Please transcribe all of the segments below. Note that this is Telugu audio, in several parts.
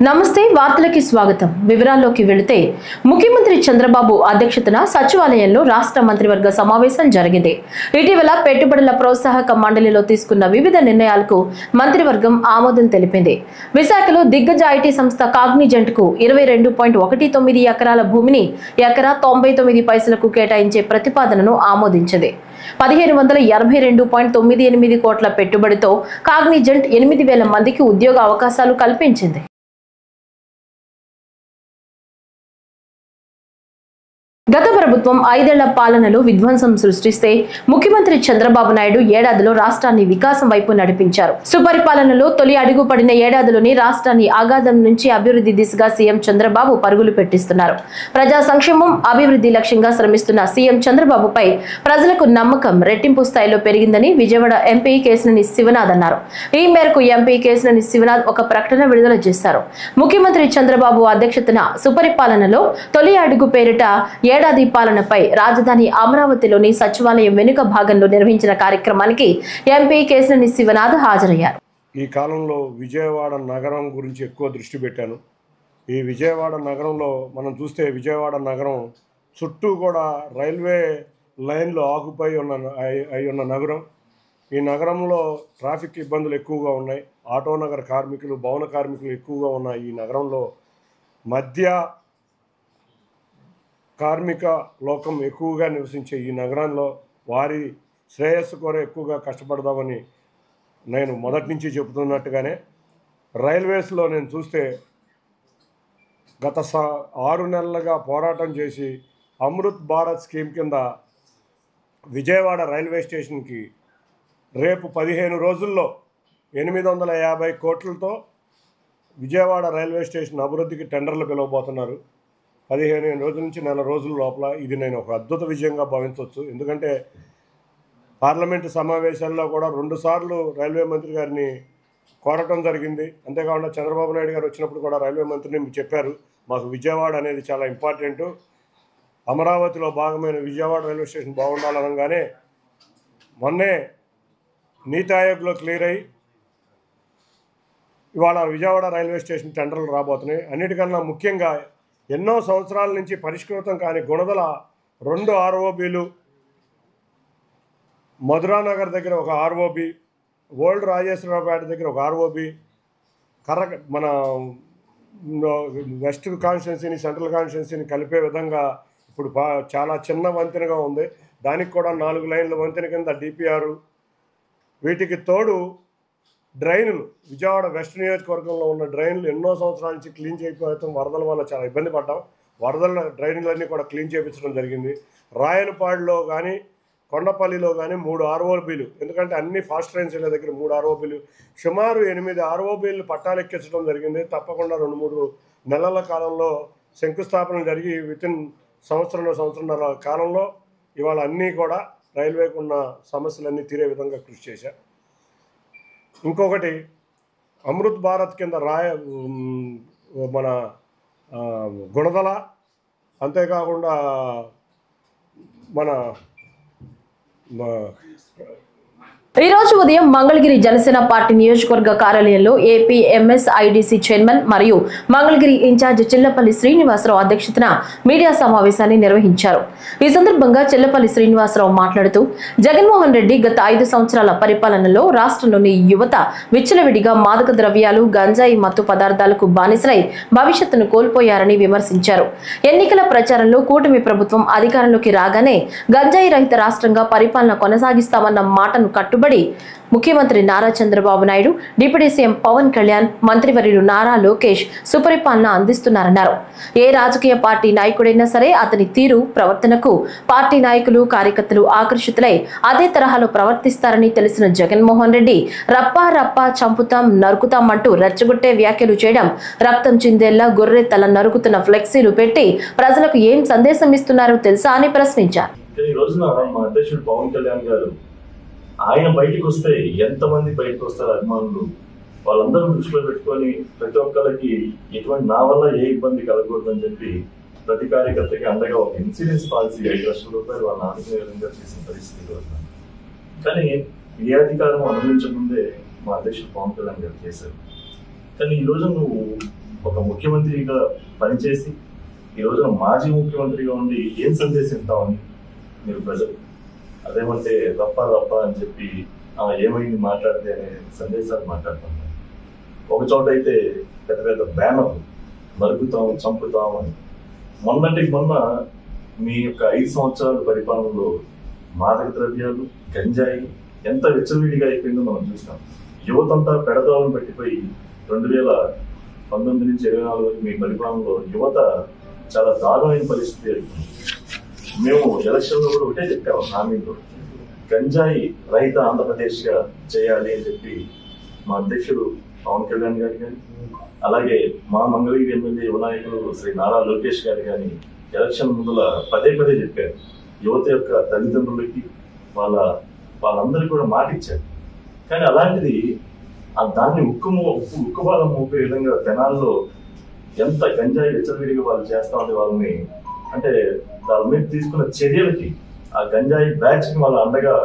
నమస్తే వార్తలకి స్వాగతం వివరాల్లోకి వెళితే ముఖ్యమంత్రి చంద్రబాబు అధ్యక్షతన సచివాలయంలో రాష్ట్ర మంత్రివర్గ సమావేశం జరిగింది. ఇటీవల పెట్టుబడుల ప్రోత్సాహక మండలిలో తీసుకున్న వివిధ నిర్ణయాలకు మంత్రివర్గం ఆమోదం తెలిపింది. విశాఖలో దిగ్గజ ఐటీ సంస్థ కాగ్నిజెంట్ కు 22.19 ఎకరాల భూమిని ఎకరా 99 పైసలకు కేటాయించే ప్రతిపాదనను ఆమోదించింది. 1582.98 కోట్ల పెట్టుబడితో కాగ్నిజెంట్ 8,000 మందికి ఉద్యోగ అవకాశాలు కల్పించింది. గత ప్రభుత్వం 5 ఏళ్ల పాలనలో విధ్వంసం సృష్టిస్తే ముఖ్యమంత్రి చంద్రబాబు నాయుడు ఏడాదిలో రాష్ట్రాన్ని వికాసం వైపు నడిపించారు. సుపరిపాలనలో తొలి అడుగు పడిన ఏడాదిలోని రాష్ట్రాన్ని అగాధం నుంచి అభివృద్ధి దిశగా సీఎం చంద్రబాబు పరుగులు పెట్టిస్తున్నారు. ప్రజా సంక్షేమం అభివృద్ధి లక్ష్యంగా శ్రమిస్తున్న సీఎం చంద్రబాబుపై ప్రజలకు నమ్మకం రెట్టింపు స్థాయిలో పెరిగిందని విజయవాడ ఎంపీ కేశినేని శివనాథ్ అన్నారు. ఈ మేరకు ఎంపీ కేశినేని శివనాథ్ ఒక ప్రకటన విడుదల చేశారు. ముఖ్యమంత్రి చంద్రబాబు అధ్యక్షతన సుపరిపాలనలో తొలి అడుగు పేరిట ఏడాది పాలనపై రాజధాని అమరావతిలోని సచివాలయం వెనుక భాగంలో నిర్వహించిన కార్యక్రమానికి ఎంపీ కేశినేని శివనాథ్ హాజరయ్యారు. ఈ కాలంలో విజయవాడ నగరం గురించి ఎక్కువ దృష్టి పెట్టాను. ఈ విజయవాడ నగరంలో మనం చూస్తే విజయవాడ నగరం చుట్టూ కూడా రైల్వే లైన్లు ఆకుపై ఉన్న నగరం. ఈ నగరంలో ట్రాఫిక్ ఇబ్బందులు ఎక్కువగా ఉన్నాయి. ఆటో నగర కార్మికులు, భవన కార్మికులు ఎక్కువగా ఉన్న ఈ నగరంలో మధ్య కార్మిక లోకం ఎక్కువగా నివసించే ఈ నగరంలో వారి శ్రేయస్సు కోరే ఎక్కువగా కష్టపడదామని నేను మొదటి నుంచి చెబుతున్నట్టుగానే రైల్వేస్లో నేను చూస్తే గత 6 నెలలుగా పోరాటం చేసి అమృత్ భారత్ స్కీమ్ కింద విజయవాడ రైల్వే స్టేషన్కి రేపు 15 రోజుల్లో 850 కోట్లతో విజయవాడ రైల్వే స్టేషన్ అభివృద్ధికి టెండర్లు పిలవబోతున్నారు. 15 రోజుల నుంచి నెల రోజుల లోపల ఇది నేను ఒక అద్భుత విజయంగా భావించవచ్చు. ఎందుకంటే పార్లమెంటు సమావేశాల్లో కూడా 2 సార్లు రైల్వే మంత్రి గారిని కోరటం జరిగింది. అంతేకాకుండా చంద్రబాబు నాయుడు గారు వచ్చినప్పుడు కూడా రైల్వే మంత్రిని చెప్పారు, మాకు విజయవాడ అనేది చాలా ఇంపార్టెంటు, అమరావతిలో భాగమైన విజయవాడ రైల్వే స్టేషన్ బాగుండాలనగానే మొన్నే నీతి ఆయోగ్లో క్లియర్ అయ్యి ఇవాళ విజయవాడ రైల్వే స్టేషన్ టెండర్లు రాబోతున్నాయి. అన్నిటికన్నా ముఖ్యంగా ఎన్నో సంవత్సరాల నుంచి పరిష్కృతం కాని గుణదల 2 ఆర్ఓబీలు, మధురానగర్ దగ్గర ఒక ఆర్ఓబి, ఓల్డ్ రాజేశ్వరరావుపేట దగ్గర ఒక ఆర్ఓబి, మన వెస్ట్ కాన్స్టిట్యున్సీని సెంట్రల్ కాన్స్టిట్యున్సీని కలిపే విధంగా ఇప్పుడు చాలా చిన్న వంతెనగా ఉంది. దానికి కూడా 4 లైన్ల వంతెన కింద డిపిఆర్. వీటికి తోడు డ్రైన్లు, విజయవాడ వెస్ట్ నియోజకవర్గంలో ఉన్న డ్రైన్లు ఎన్నో సంవత్సరాల నుంచి క్లీన్ చేయకపోవడం, వరదల వల్ల చాలా ఇబ్బంది పడ్డాం. వరదల డ్రైన్లన్నీ కూడా క్లీన్ చేయించడం జరిగింది. రాయలపాడులో కానీ కొండపల్లిలో కానీ 3 ఆర్ఓబీలు, ఎందుకంటే అన్ని ఫాస్ట్ ట్రైన్స్ వెళ్ళే దగ్గర 3 ఆర్ఓబీలు, సుమారు 8 ఆర్ఓబీలు పట్టాలెక్కించడం జరిగింది. తప్పకుండా 2-3 నెలల కాలంలో శంకుస్థాపన జరిగి వితిన్ సంవత్సరంన్నర కాలంలో ఇవాళ అన్నీ కూడా రైల్వేకు ఉన్న సమస్యలన్నీ తీరే విధంగా కృషి చేశారు. ఇంకొకటి అమృత్ భారత్ కింద మన గుణదల, అంతేకాకుండా మన ఈ రోజు ఉదయం మంగళగిరి జనసేన పార్టీ నియోజకవర్గ కార్యాలయంలో ఏపీ ఎంఎస్ఐడిసి చైర్మన్ మరియు మంగళగిరి ఇన్ఛార్జ్ చిల్లపల్లి శ్రీనివాసరావు అధ్యక్షతన మీడియా సమావేశాన్ని నిర్వహించారు. ఈ సందర్భంగా చిల్లపల్లి శ్రీనివాసరావు మాట్లాడుతూ జగన్మోహన్ రెడ్డి గత 5 సంవత్సరాల పరిపాలనలో రాష్ట్రంలోని యువత విచ్చలవిడిగా మాదక ద్రవ్యాలు, గంజాయి మత్తు పదార్థాలకు బానిసలై భవిష్యత్తును కోల్పోయారని విమర్శించారు. ఎన్నికల ప్రచారంలో కూటమి ప్రభుత్వం అధికారంలోకి రాగానే గంజాయి రహిత రాష్ట్రంగా పరిపాలన కొనసాగిస్తామన్న మాటను కట్టుబడి ముఖ్యమంత్రి నారా చంద్రబాబు నాయుడు, డిప్యూటీ సీఎం పవన్ కళ్యాణ్, మంత్రివర్యులు నారా లోకేష్ సుపరిపాలన అందిస్తున్నారన్నారు. ఏ రాజకీయ పార్టీ నాయకుడైనా సరే అతని తీరు, ప్రవర్తనకు పార్టీ నాయకులు, కార్యకర్తలు ఆకర్షితులై అదే తరహాలో ప్రవర్తిస్తారని తెలిసిన జగన్మోహన్ రెడ్డి రప్పా రప్పా చంపుతాం, నరుకుతాం అంటూ రెచ్చగొట్టే వ్యాఖ్యలు చేయడం, రక్తం చిందేళ్ల గొర్రె తల నరుకుతున్న ఫ్లెక్సీలు పెట్టి ప్రజలకు ఏం సందేశం ఇస్తున్నారో తెలుసా అని ప్రశ్నించారు. ఆయన బయటకు వస్తే ఎంతమంది బయటకు వస్తారు అభిమానులు, వాళ్ళందరూ దృష్టిలో పెట్టుకొని ప్రతి ఒక్కరికి ఎటువంటి నా వల్ల ఏ ఇబ్బంది కలగకూడదని చెప్పి ప్రతి కార్యకర్తకి అండగా ఒక ఇన్సూరెన్స్ పాలసీ 5 లక్షల రూపాయలు వాళ్ళ ఆర్థిక విధంగా చేసిన పరిస్థితి. కానీ ఏ అధికారం అనుభవించకముందే మా అధ్యక్షుడు పవన్ కళ్యాణ్ గారు చేశారు. కానీ ఈరోజు నువ్వు ఒక ముఖ్యమంత్రిగా పనిచేసి ఈ రోజున మాజీ ముఖ్యమంత్రిగా ఉండి ఏం సందేశం ఇస్తామని మీరు ప్రజలు అదేమంటే రప్ప అని చెప్పి ఏమైంది మాట్లాడితే అనే సందేశాలు మాట్లాడుతున్నారు. ఒక చోట అయితే పెద్ద పెద్ద బ్యానర్లు నరుకుతాం చంపుతాం అని. మొన్నటికి మొన్న మీ యొక్క 5 సంవత్సరాల పరిపాలనలో మాదక ద్రవ్యాలు గంజాయి ఎంత విచ్చలవిడిగా అయిపోయిందో మనం చూస్తాం. యువతంతా పెడదాలను పెట్టిపోయి 2019 నుంచి 24 వరకు మీ పరిపాలనలో యువత చాలా దారుణమైన పరిస్థితి అయిపోయింది. మేము ఎలక్షన్లో కూడా ఒకటే చెప్పాము, హామీలో గంజాయి రహిత ఆంధ్రప్రదేశ్గా చేయాలి అని చెప్పి మా అధ్యక్షుడు పవన్ కళ్యాణ్ గారు కానీ అలాగే మా మంగళగిరి ఎమ్మెల్యే యువ నాయకులు శ్రీ నారా లోకేష్ గారు కానీ ఎలక్షన్ ముందుల పదే చెప్పారు. యువత యొక్క తల్లిదండ్రులకి వాళ్ళందరికీ కూడా మాట ఇచ్చారు. కానీ అలాంటిది దాన్ని ఉక్కుబాదం మోపే విధంగా తెనాల్లో ఎంత గంజాయి విచ్చలవిడిగా వాళ్ళు చేస్తా ఉంటే వాళ్ళని అంటే దాని మీద తీసుకున్న చర్యలకి ఆ గంజాయి బ్యాచ్ కి వాళ్ళ అండగా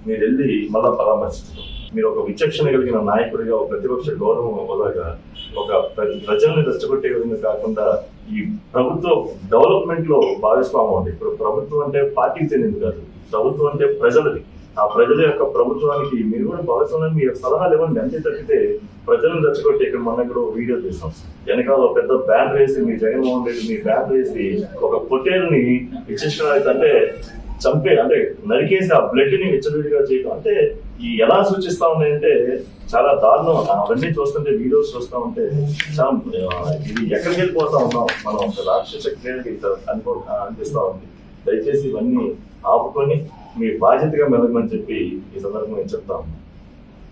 మీరు వెళ్ళి మళ్ళా పరామర్శించడం. మీరు ఒక విచక్షణ కలిగిన నాయకుడిగా, ఒక ప్రతిపక్ష గౌరవం హోదాగా, ఒక ప్రజల్ని రెచ్చగొట్టే విధంగా కాకుండా ఈ ప్రభుత్వ డెవలప్మెంట్ లో భాగస్వామ్యం ఉంది. ఇప్పుడు ప్రభుత్వం అంటే పార్టీకి చెందింది కాదు, ప్రభుత్వం అంటే ప్రజలది. ఆ ప్రజల యొక్క ప్రభుత్వానికి మీరు కూడా భాగస్వామ్యం, మీ సలహాలు ఇవ్వండి. అంతే తప్పితే ప్రజలను రెచ్చగొట్టి ఇక్కడ మొన్న కూడా వీడియో తీసాం. వెనకాల పెద్ద బ్యాన్ వేసి మీ జగన్మోహన్ రెడ్డి మీ బ్యాన్ వేసి ఒక పొట్టేల్ని విచక్షణ అంటే చంపే అంటే నరికేసి ఆ బ్లడ్ ని విచ్చలవిడిగా చేయడం అంటే ఈ ఎలా సూచిస్తా ఉన్నాయంటే చాలా దారుణం. అవన్నీ చూస్తుంటే వీడియోస్ చూస్తా ఉంటే చాలా ఇది ఎక్కడికి వెళ్ళిపోతా ఉన్నాం మనం, ఒక రాక్షస క్రియలకి అనిపిస్తా ఉంది. దయచేసి ఇవన్నీ ఆపుకొని మీ బాధ్యతగా మెలగమని చెప్పి ఈ సందర్భంగా నేను చెప్తా ఉన్నాను.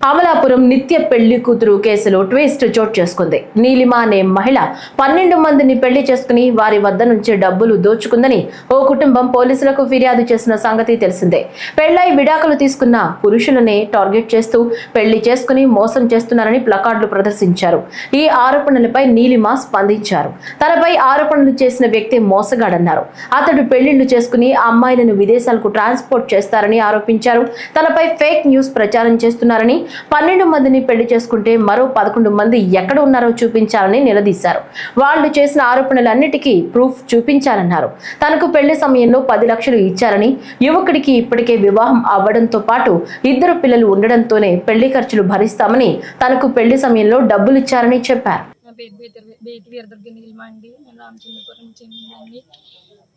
అమలాపురం నిత్య పెళ్లి కూతురు కేసులో ట్విస్ట్ చోటు చేసుకుంది. నీలిమ అనే మహిళ 12 మందిని పెళ్లి చేసుకుని వారి వద్ద నుంచి డబ్బులు దోచుకుందని ఓ కుటుంబం పోలీసులకు ఫిర్యాదు చేసిన సంగతి తెలిసిందే. పెళ్లై విడాకులు తీసుకున్న పురుషులనే టార్గెట్ చేస్తూ పెళ్లి చేసుకుని మోసం చేస్తున్నారని ప్లకార్డులు ప్రదర్శించారు. ఈ ఆరోపణలపై నీలిమ స్పందించారు. తనపై ఆరోపణలు చేసిన వ్యక్తి మోసగాడన్నారు. అతడు పెళ్లిళ్లు చేసుకుని అమ్మాయిలను విదేశాలకు ట్రాన్స్పోర్ట్ చేస్తారని ఆరోపించారు. తనపై ఫేక్ న్యూస్ ప్రచారం చేస్తున్నారని, 12 మందిని పెళ్లి చేసుకుంటే మరో 11 మంది ఎక్కడ ఉన్నారో చూపించాలని నిలదీశారు. వాళ్లు చేసిన ఆరోపణలన్నిటికీ ప్రూఫ్ చూపించాలన్నారు. తనకు పెళ్లి సమయంలో 10 లక్షలు ఇచ్చారని, యువకుడికి ఇప్పటికే వివాహం అవ్వడంతో పాటు 2 పిల్లలు ఉండడంతోనే పెళ్లి ఖర్చులు భరిస్తామని, తనకు పెళ్లి సమయంలో డబ్బులు ఇచ్చారని చెప్పారు.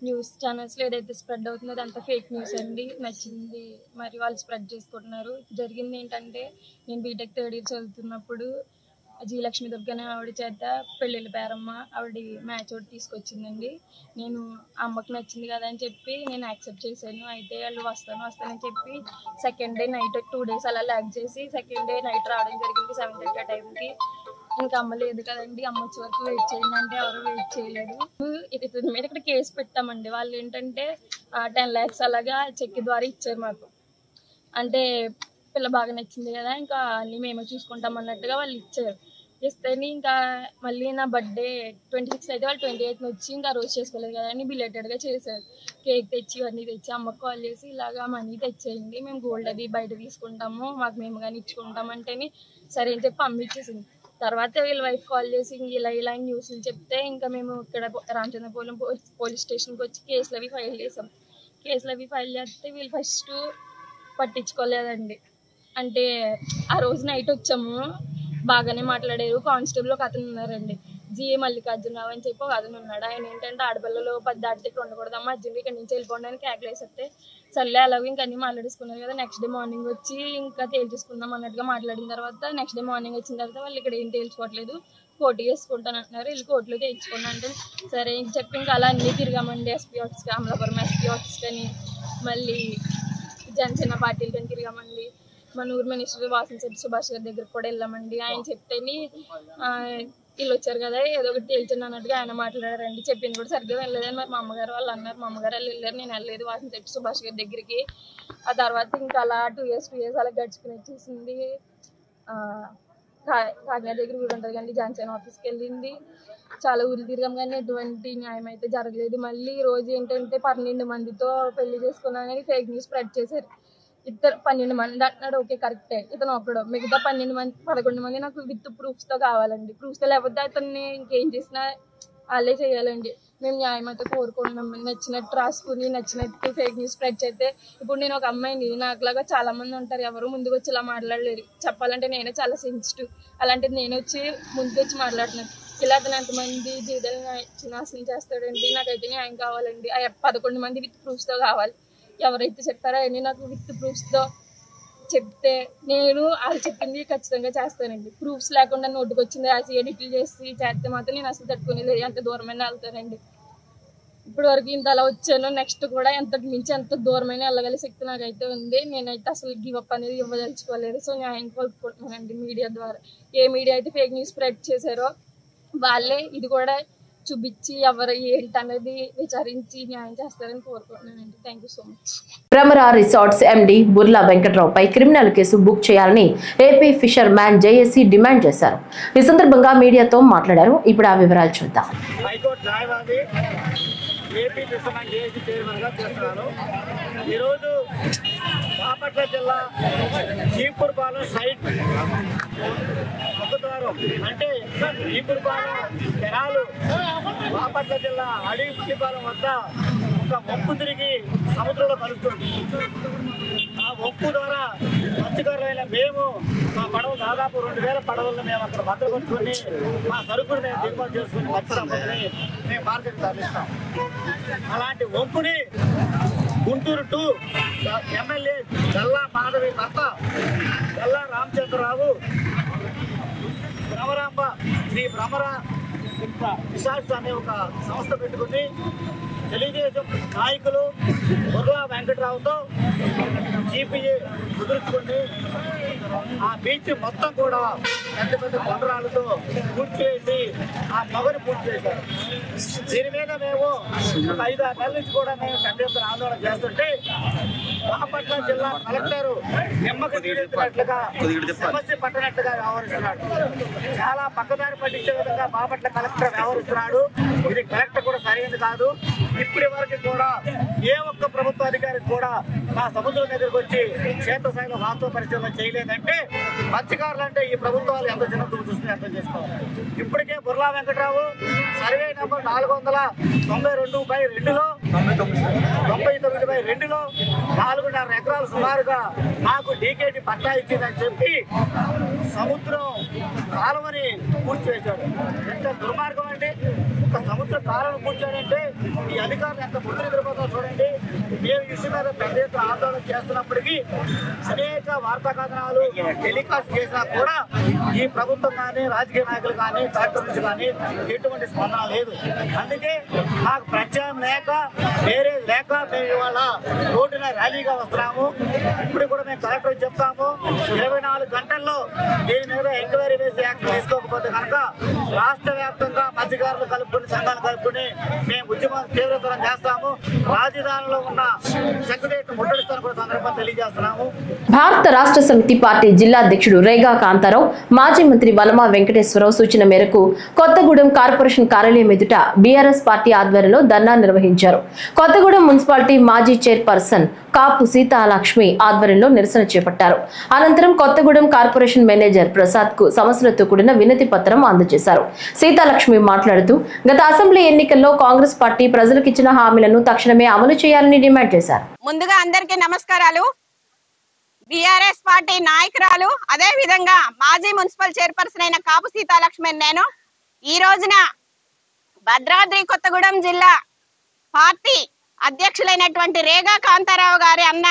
న్యూస్ ఛానల్స్లో ఏదైతే స్ప్రెడ్ అవుతుందో అదంతా ఫేక్ న్యూస్ అండి. నచ్చింది మరి వాళ్ళు స్ప్రెడ్ చేసుకుంటున్నారు. జరిగింది ఏంటంటే, నేను బీటెక్ 3rd ఇయర్ చదువుతున్నప్పుడు జీలక్ష్మి దుర్గనే ఆవిడ చేత పెళ్ళిళ్ళ పేరమ్మ ఆవిడ మ్యాచ్ ఒకటి తీసుకొచ్చిందండి. నేను అమ్మకి నచ్చింది కదా అని చెప్పి నేను యాక్సెప్ట్ చేశాను. అయితే వాళ్ళు వస్తానని చెప్పి సెకండ్ డే నైట్ 2 days అలా ల్యాగ్ చేసి సెకండ్ డే నైట్ రావడం జరిగింది 7:30 టైంకి. ఇంకా అమ్మ లేదు కదండి, అమ్మ వచ్చే వరకు వెయిట్ చేయండి అంటే ఎవరు వెయిట్ చేయలేదు. ఇతని మీద ఇక్కడ కేసు పెట్టామండి. వాళ్ళు ఏంటంటే 10 lakhs అలాగా చెక్ ద్వారా ఇచ్చారు మాకు. అంటే పిల్ల బాగా నచ్చింది కదా, ఇంకా అన్నీ మేమే చూసుకుంటాం అన్నట్టుగా వాళ్ళు ఇచ్చారు. ఇస్తేనే ఇంకా మళ్ళీ నా బర్త్డే 26 అయితే వాళ్ళు 28 వచ్చి ఇంకా రోజు చేసుకోలేదు కదా అని బిలేటెడ్గా చేశారు. కేక్ తెచ్చి ఇవన్నీ తెచ్చి అమ్మకు కాల్ చేసి ఇలాగా మనీ తెచ్చేయండి, మేము గోల్డ్ అది బయట తీసుకుంటాము, మాకు మేము కానీ ఇచ్చుకుంటాం అంటేనే సరే అని చెప్పి పంపించేసింది. తర్వాత వీళ్ళ వైఫ్ కాల్ చేసి ఇలా న్యూస్లు చెప్తే ఇంకా మేము ఇక్కడ రామచంద్రపురం పోలీస్ స్టేషన్కి వచ్చి కేసులు అవి ఫైల్ చేసాం. కేసులు అవి ఫైల్ చేస్తే వీళ్ళు ఫస్ట్ పట్టించుకోలేదండి. అంటే ఆ రోజు నైట్ వచ్చాము, బాగానే మాట్లాడారు. కానిస్టేబుల్ ఒక అతను ఉన్నారండి, జిఏ మల్లికార్జునరావు అని చెప్పి ఒక అతను ఉన్నాడు. ఆయన ఏంటంటే ఆడపిల్లలు 10 దాటితే ఇక్కడ ఉండకూడదమ్మా, అర్జెంట్ ఇక్కడ నుంచి వెళ్ళిపోండి అని కేకలేసేస్తే సర్లే అలాగే ఇంకా అన్నీ మాట్లాడేసుకున్నారు కదా. నెక్స్ట్ డే మార్నింగ్ వచ్చి ఇంకా తేల్చేసుకుందాం అన్నట్టుగా మాట్లాడిన తర్వాత నెక్స్ట్ డే మార్నింగ్ వచ్చిన తర్వాత వాళ్ళు ఇక్కడ ఏం తేల్చుకోవట్లేదు, కోర్టు చేసుకుంటాను అంటున్నారు. వీళ్ళు కోర్టులో తేల్చుకున్నా అంటే సరే అని చెప్పి ఇంకా అలా అన్నీ తిరిగామండి. ఎస్పీ ఆఫీస్కి, అమలాపురం ఎస్పీ ఆఫీస్ కానీ, మళ్ళీ జనసేన పార్టీలు కానీ తిరిగామండి. మన ఊరు మినిస్టర్ వాసంశెట్టి సుభాష్ గారి దగ్గరికి కూడా వెళ్ళామండి. ఆయన చెప్తేని వీళ్ళు వచ్చారు కదా ఏదో ఒకటి తేల్చండి అన్నట్టుగా ఆయన మాట్లాడారండి. చెప్పింది కూడా సరిగ్గా వెళ్ళలేదని మరి మా అమ్మగారు వాళ్ళు అన్నారు. మా అమ్మగారు వాళ్ళు వెళ్ళారు, నేను వెళ్ళలేదు వాసంశెట్టి సుభాష్ గారి దగ్గరికి. ఆ తర్వాత ఇంకా అలా 2 years అలా గడుచుకుని వచ్చేసింది. కాకినాడ దగ్గర ఊరు ఉంటుంది కానీ జనసేన ఆఫీస్కి వెళ్ళింది. చాలా ఊరు తిరిగాం కానీ ఎటువంటి న్యాయం అయితే జరగలేదు. మళ్ళీ రోజు ఏంటంటే 12 మందితో పెళ్లి చేసుకున్నానని ఫేక్ న్యూస్ స్ప్రెడ్ చేశారు. ఇద్దరు 12 మంది అంటున్నాడు. ఓకే కరెక్టే, ఇతను ఒకడు. మిగతా 11 మంది నాకు విత్ ప్రూఫ్స్తో కావాలండి. ప్రూఫ్స్తో లేకపోతే అతన్ని ఇంకేం చేసినా వాళ్ళే చేయాలండి. మేము న్యాయం అయితే కోరుకుంటున్నాం. నచ్చినట్టు రాసుకుని నచ్చినట్టు ఫేక్ న్యూస్ స్ప్రెడ్ చేస్తే, ఇప్పుడు నేను ఒక అమ్మాయిని, నాకులాగా చాలా మంది ఉంటారు, ఎవరు ముందుకు వచ్చి ఇలా మాట్లాడలేరు. చెప్పాలంటే నేనే చాలా సెన్సిటివ్, అలాంటిది నేను వచ్చి ముందుకు వచ్చి మాట్లాడుతున్నాను. ఇలా అతను ఎంతమంది జీవితాలు నాశనం చేస్తాడండి. నాకైతే న్యాయం కావాలండి. ఆ 11 మంది విత్ ప్రూఫ్స్తో కావాలి. ఎవరైతే చెప్పారో అవన్నీ నాకు విత్ ప్రూఫ్స్తో చెప్తే నేను వాళ్ళు చెప్పింది ఖచ్చితంగా చేస్తానండి. ప్రూఫ్స్ లేకుండా నోటుకు వచ్చింది రాసి ఎడిట్లు చేసి చేస్తే మాత్రం నేను అసలు తట్టుకునేలేదు. ఎంత దూరమైనా వెళ్తానండి. ఇప్పటి వరకు ఇంత అలా వచ్చాను, నెక్స్ట్ కూడా ఎంతకు మించి ఎంత దూరమైనా వెళ్ళగల శక్తి నాకైతే ఉంది. నేనైతే అసలు గివ్ అప్ అనేది ఇవ్వదలుచుకోలేదు. సో న్యాయం కోరుకుంటున్నానండి మీడియా ద్వారా. ఏ మీడియా అయితే ఫేక్ న్యూస్ స్ప్రెడ్ చేశారో వాళ్ళే ఇది కూడా చూపించి ఎవరు ఏంటనేది విచారించి న్యాయం చేస్తారని కోరుకుంటున్నానండి. Thank you so much. Bhramara resorts MD Burla వెంకట్రావుపై క్రిమినల్ కేసు బుక్ చేయాలని AP fisherman JAC demand చేశారు. ఈ సందర్భంగా మీడియాతో మాట్లాడారు. ఇప్పుడు ఆ వివరాలు చూద్దాం. హైకోర్టు న్యాయవాది ఏపీ ఫిషర్ మ్యాన్ జేఏసీ చైర్మన్గా చేస్తున్నాను. ఈరోజు బాపట్ల జిల్లా చీపురుపాలెం సైట్ ముఖద్వారం అంటే చీపురుపాలెం కెనాలు బాపట్ల జిల్లా అడవిపాలెం వద్ద ఒక వంపు తిరిగి సముద్రంలో కలుస్తుంది. ఆ వంపు ద్వారా మత్స్యకారులైన మేము మా పడవ దాదాపు 2000 పడవలను మేము అక్కడ భద్రపరుచుకొని మా సరుకులు మేము దిగుమతి చేసుకుని మత్స్య సంపదని మేము మార్కెట్ తరలిస్తాం. అలాంటి వంపుని గుంటూరు 2 ఎమ్మెల్యే గల్లా మాధవి భర్త గల్లా రామచంద్రరావు భ్రమరాంబ శ్రీ భ్రమర రిసార్ట్స్ అనే ఒక సంస్థ పెట్టుకుని తెలుగుదేశం నాయకులు బుర్లా వెంకట్రావుతో జీపీఏ కుదుర్చుకొని ఆ బీచ్ మొత్తం కూడా పెద్ద పెద్ద కొండరాలతో పూర్తి చేసి ఆ మొగని పూర్తి చేశారు. దీని మీద మేము 5-6 నెలల నుంచి కూడా మేము పెద్ద ఎత్తున ఆందోళన చేస్తుంటే బాపట్ల జిల్లా కలెక్టర్ నిమ్మకు నీరెత్తినట్లుగా సమస్య పట్టనట్టుగా వ్యవహరిస్తున్నాడు. చాలా పక్కదారి పట్టించే విధంగా బాపట్ల కలెక్టర్ వ్యవహరిస్తున్నాడు. ఇది కలెక్టర్ కూడా సరైనది కాదు. ఇప్పటి వరకు కూడా ఏ ఒక్క ప్రభుత్వ అధికారికి కూడా మా సముద్రం దగ్గరకు వచ్చి క్షేత్రస్థాయిలో వాస్తవ పరిశీలన చేయలేదంటే మత్స్యకారులు అంటే ఈ ప్రభుత్వాలు ఎంత చిన్న చూస్తుంది అర్థం చేసుకోవాలి. ఇప్పటికే బుర్లా వెంకట్రావు సర్వే నెంబర్ 492/2లో 99/2లో 4.5 ఎకరాలు సుమారుగా నాకు డీకేటీ పట్టా ఇచ్చిందని చెప్పి సముద్రం కాలువని పూర్తి చేశాడు. ఎంత దుర్మార్గం అండి. ఒక సముద్ర కాలువను పూర్చాడంటే ఈ అధికారులు ఎంత బుద్ధి నిద్రపోతారో చూడండి. మేము ఇష్యూ మీద పెద్ద ఎత్తున ఆందోళన చేస్తున్నప్పటికీ అనేక వార్తా కథనాలు టెలికాస్ట్ చేసినా కూడా ఈ ప్రభుత్వం కానీ రాజకీయ నాయకులు కానీ కలెక్టర్ నుంచి కానీ ఎటువంటి స్పందన లేదు. అందుకే మాకు ప్రత్యామ్నాయం లేక వేరే లేక మేము ఇవాళ రోడ్డున ర్యాలీగా వస్తున్నాము. ఇప్పుడు కూడా మేము కలెక్టర్ చెప్తాము 24 గంటల్లో దీని మీద ఎంక్వైరీ వేసి యాక్షన్ తీసుకోకపోతే కనుక రాష్ట్ర వ్యాప్తంగా మత్స్యకారులు కలుపుకుని సంఘాలు కలుపుకుని మేము ఉద్యమం తీవ్రతరం చేస్తాము. రాజధానిలో ఉన్న సెక్రటరీ ముట్టడిస్తాను కూడా సందర్భంగా తెలియజేస్తున్నాము. భారత రాష్ట్ర సమితి పార్టీ జిల్లా అధ్యక్షుడు రేగా కాంతారావు మాజీ మంత్రి వనమా వెంకటేశ్వరరావు సూచన మేరకు కొత్తగూడెం కార్పొరేషన్ కార్యాలయం ఎదుట బీఆర్ఎస్ పార్టీ ఆధ్వర్యంలో ధర్నా నిర్వహించారు. కొత్తగూడెం మున్సిపాలిటీ మాజీ చైర్పర్సన్ కాపు సీతాలక్ష్మి ఆధ్వర్యంలో నిరసన చేపట్టారు. అనంతరం కొత్తగూడెం కార్పొరేషన్ మేనేజర్ ప్రసాద్ కు సమస్యలతో కూడిన వినతి పత్రం అందజేశారు. సీతాలక్ష్మి మాట్లాడుతూ గత అసెంబ్లీ ఎన్నికల్లో కాంగ్రెస్ పార్టీ ప్రజలకు ఇచ్చిన హామీలను తక్షణమే అమలు చేయాలని డిమాండ్ చేశారు. ముందుగా అందరికీ నమస్కారాలు. బీఆర్ఎస్ పార్టీ నాయకురాలు అదే విధంగా మాజీ మున్సిపల్ చైర్పర్సన్ అయిన కాపు సీతాలక్ష్మి నేను ఈ రోజున భద్రాద్రి కొత్తగూడెం జిల్లా పార్టీ అధ్యక్షులైనటువంటి రేగా కాంతారావు గారి అన్న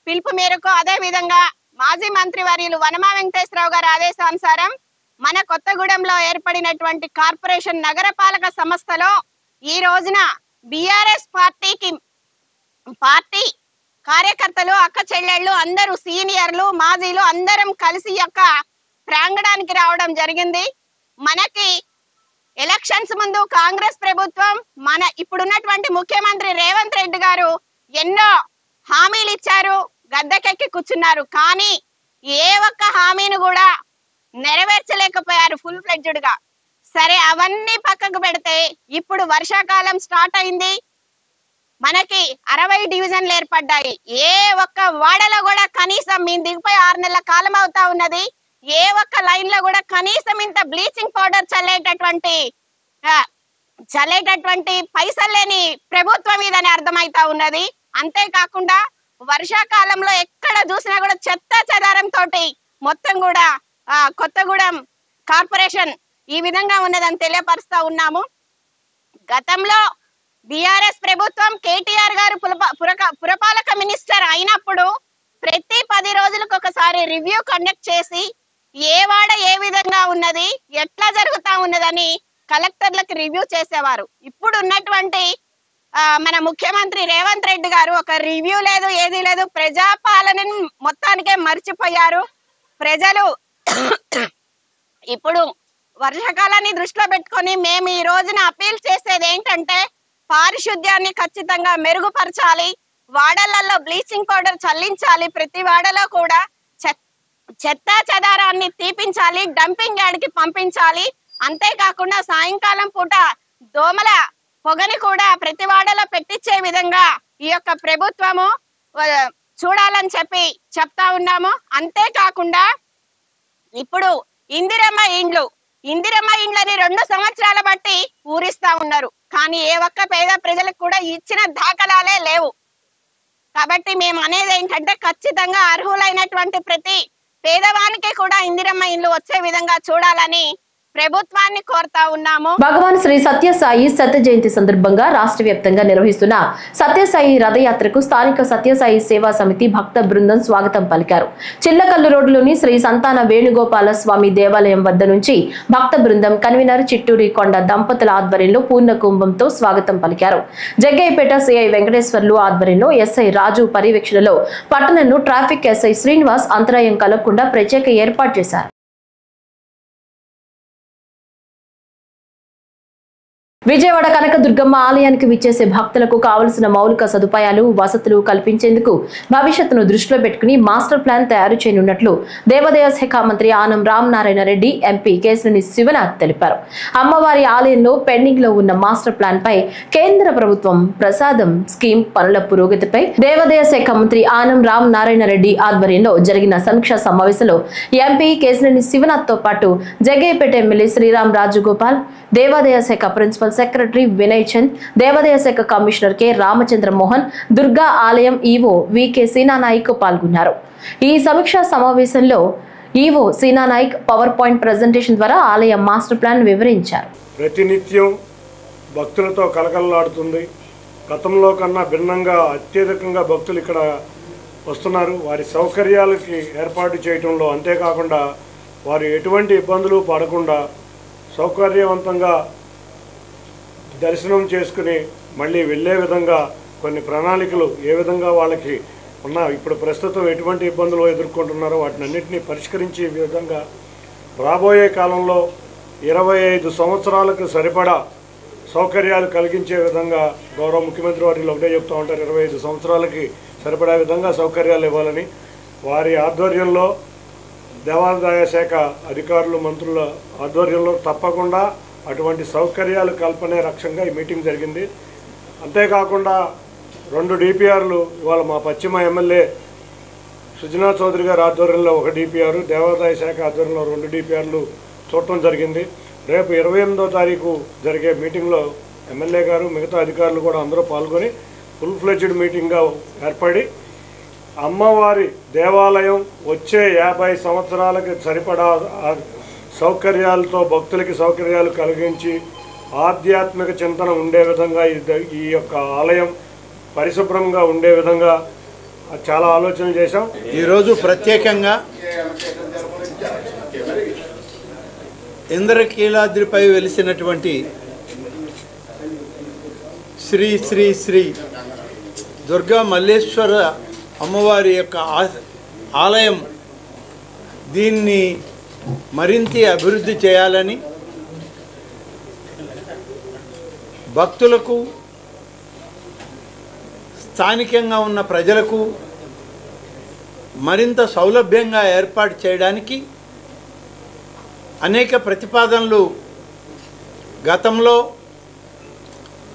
పిలుపు మేరకు అదే విధంగా మాజీ మంత్రి వర్యులు వనమా వెంకటేశ్వరరావు గారి ఆదేశానుసారం మన కొత్తగూడెంలో ఏర్పడినటువంటి కార్పొరేషన్ నగరపాలక సంస్థలో ఈ రోజున బీఆర్ఎస్ పార్టీ కార్యకర్తలు అక్క చెల్లెళ్ళు అందరూ సీనియర్లు మాజీలు అందరం కలిసి యొక్క ప్రాంగణానికి రావడం జరిగింది. మనకి ఎలక్షన్స్ ముందు కాంగ్రెస్ ప్రభుత్వం మన ఇప్పుడున్నటువంటి ముఖ్యమంత్రి రేవంత్ రెడ్డి గారు ఎన్నో హామీలు ఇచ్చారు, గద్దెకెక్కి కూర్చున్నారు. కానీ ఏ ఒక్క హామీని కూడా నెరవేర్చలేకపోయారు ఫుల్ ఫ్లెడ్జ్డ్ గా. సరే అవన్నీ పక్కకు పెడితే ఇప్పుడు వర్షాకాలం స్టార్ట్ అయింది. మనకి 60 డివిజన్లు ఏర్పడ్డాయి. ఏ ఒక్క వాడలో కూడా కనీసం మేము దిగిపోయి 6 నెలల కాలం అవుతా ఉన్నది. ఏ ఒక్క లైన్ లో కూడా కనీసం ఇంత బ్లీచింగ్ పౌడర్ చల్లేటటువంటి పైసలు లేని ప్రభుత్వం ఇదని అర్థమైతా ఉన్నది. అంతేకాకుండా వర్షాకాలంలో ఎక్కడ చూసినా కూడా చెత్త చెదారం తోటి మొత్తం కూడా కొత్తగూడెం కార్పొరేషన్ ఈ విధంగా ఉన్నదని తెలియపరుస్తా ఉన్నాము. గతంలో బిఆర్ఎస్ ప్రభుత్వం కేటీఆర్ గారు పురపాలక మినిస్టర్ అయినప్పుడు ప్రతి 10 రోజులకు ఒకసారి రివ్యూ కండక్ట్ చేసి ఏ వాడ ఏ విధంగా ఉన్నది, ఎట్లా జరుగుతా ఉన్నదని కలెక్టర్లకు రివ్యూ చేసేవారు. ఇప్పుడు ఉన్నటువంటి మన ముఖ్యమంత్రి రేవంత్ రెడ్డి గారు ఒక రివ్యూ లేదు, ఏది లేదు, ప్రజాపాలనని మొత్తానికే మర్చిపోయారు. ప్రజలు ఇప్పుడు వర్షాకాలాన్ని దృష్టిలో పెట్టుకొని మేము ఈ రోజున అపీల్ చేసేది ఏంటంటే పారిశుద్ధ్యాన్ని ఖచ్చితంగా మెరుగుపరచాలి. వాడలలో బ్లీచింగ్ పౌడర్ చల్లించాలి. ప్రతి వాడలో కూడా చెత్త చెదారాన్ని తీపించాలి, డంపింగ్ యార్డ్కి పంపించాలి. అంతేకాకుండా సాయంకాలం పూట దోమల పొగని కూడా ప్రతి వాడలో పెట్టించే విధంగా ఈ యొక్క ప్రభుత్వము చూడాలని చెప్తా ఉన్నాము. అంతేకాకుండా ఇప్పుడు ఇందిరమ్మ ఇండ్లని 2 సంవత్సరాల బట్టి ఊరిస్తా ఉన్నారు. కానీ ఏ ఒక్క పేద ప్రజలకు కూడా ఇచ్చిన దాఖలాలే లేవు. కాబట్టి మేము అనేది ఏంటంటే ఖచ్చితంగా అర్హులైనటువంటి ప్రతి పేదవానికి కూడా ఇందిరమ్మ ఇండ్లు వచ్చే విధంగా చూడాలని ప్రభుత్వాన్ని కోరుతా ఉన్నాము. భగవాన్ శ్రీ సత్యసాయి శత జయంతి సందర్భంగా రాష్ట్ర వ్యాప్తంగా నిర్వహిస్తున్న సత్యసాయి రథయాత్రకు స్థానిక సత్యసాయి సేవా సమితి భక్త బృందం స్వాగతం పలికారు. చిల్లకల్లు రోడ్డులోని శ్రీ సంతాన వేణుగోపాల స్వామి దేవాలయం వద్ద నుంచి భక్త బృందం కన్వీనర్ చిట్టూరి కొండ దంపతుల ఆధ్వర్యంలో పూర్ణ కుంభంతో స్వాగతం పలికారు. జగ్గయ్యపేట సిఐ వెంకటేశ్వర్లు ఆధ్వర్యంలో ఎస్ఐ రాజు పర్యవేక్షణలో పట్టణంలో ట్రాఫిక్ ఎస్ఐ శ్రీనివాస్ అంతరాయం కలగకుండా ప్రత్యేక ఏర్పాటు చేశారు. విజయవాడ కనకదుర్గమ్మ ఆలయానికి విచ్చేసే భక్తులకు కావలసిన మౌలిక సదుపాయాలు వసతులు కల్పించేందుకు భవిష్యత్తును దృష్టిలో పెట్టుకుని మాస్టర్ ప్లాన్ తయారు చేయనున్నట్లు దేవాదాయ శాఖ మంత్రి ఆనం రామనారాయణ రెడ్డి ఎంపీ కేశినేని శివనాథ్ తెలిపారు. అమ్మవారి ఆలయంలో పెండింగ్ లో ఉన్న మాస్టర్ ప్లాన్ పై కేంద్ర ప్రభుత్వం ప్రసాదం స్కీమ్ పనుల పురోగతిపై దేవాదాయ శాఖ మంత్రి ఆనం రామనారాయణ రెడ్డి ఆధ్వర్యంలో జరిగిన సమీక్షా సమావేశంలో ఎంపీ కేశినేని శివనాథ్ తో పాటు జగ్గయ్యపేట ఎమ్మెల్యే శ్రీరామ్ రాజగోపాల్, దేవాదాయ శాఖ ప్రిన్సిపల్ సెక్రటరీ వినయ్ చంద్, దేవాదాయ శాఖ కమిషనర్ కె రామచంద్ర మోహన్, దుర్గా ఆలయం ఈవో వికే సీనానాయక్ పాల్గొన్నారు. ఈ సమీక్షా సమావేశంలో EO Seena Nayak power point presentation ద్వారా ఆలయ మాస్టర్ ప్లాన్ వివరించారు. ప్రతినిత్యం భక్తులతో కలకలలాడుతుంది. గతంలో కన్నా భిన్నంగా అత్యధికంగా భక్తులు ఇక్కడ వస్తున్నారు. వారి సౌకర్యాలకి ఏర్పాటు చేయడంలో అంతేకాకుండా వారు ఎటువంటి ఇబ్బందులు పడకుండా సౌకర్యవంతంగా దర్శనం చేసుకుని మళ్ళీ వెళ్ళే విధంగా కొన్ని ప్రణాళికలు ఏ విధంగా వాళ్ళకి ఉన్న ఇప్పుడు ప్రస్తుతం ఎటువంటి ఇబ్బందులు ఎదుర్కొంటున్నారో వాటిని అన్నింటినీ పరిష్కరించే విధంగా రాబోయే కాలంలో 25 సంవత్సరాలకు సరిపడా సౌకర్యాలు కలిగించే విధంగా గౌరవ ముఖ్యమంత్రి వారిలో ఒకటే చెప్తూ ఉంటారు, 25 సంవత్సరాలకి సరిపడా విధంగా సౌకర్యాలు ఇవ్వాలని. వారి ఆధ్వర్యంలో దేవాదాయ శాఖ అధికారులు మంత్రుల ఆధ్వర్యంలో తప్పకుండా అటువంటి సౌకర్యాలు కల్పనే లక్ష్యంగా ఈ మీటింగ్ జరిగింది. అంతేకాకుండా 2 డిపిఆర్లు ఇవాళ మా పశ్చిమ ఎమ్మెల్యే సుజనా చౌదరి గారి ఆధ్వర్యంలో 1 డిపిఆర్, దేవాదాయ శాఖ ఆధ్వర్యంలో 2 డిపిఆర్లు చూడటం జరిగింది. రేపు 28వ తారీఖు జరిగే మీటింగ్లో ఎమ్మెల్యే గారు మిగతా అధికారులు కూడా అందరూ పాల్గొని ఫుల్ ఫ్లెడ్జ్డ్ మీటింగ్గా ఏర్పడి అమ్మవారి దేవాలయం వచ్చే 50 సంవత్సరాలకి సరిపడా సౌకర్యాలతో భక్తులకి సౌకర్యాలు కలిగించి ఆధ్యాత్మిక చింతన ఉండే విధంగా ఈ యొక్క ఆలయం పరిశుభ్రంగా ఉండే విధంగా చాలా ఆలోచనలు చేశాం. ఈరోజు ప్రత్యేకంగా ఇంద్రకీలాద్రిపై వెలిసినటువంటి శ్రీ శ్రీ శ్రీ దుర్గా మల్లేశ్వర అమ్మవారి యొక్క ఆలయం దీన్ని మరింత అభివృద్ధి చేయాలని భక్తులకు స్థానికంగా ఉన్న ప్రజలకు మరింత సౌలభ్యంగా ఏర్పాటు చేయడానికి అనేక ప్రతిపాదనలు గతంలో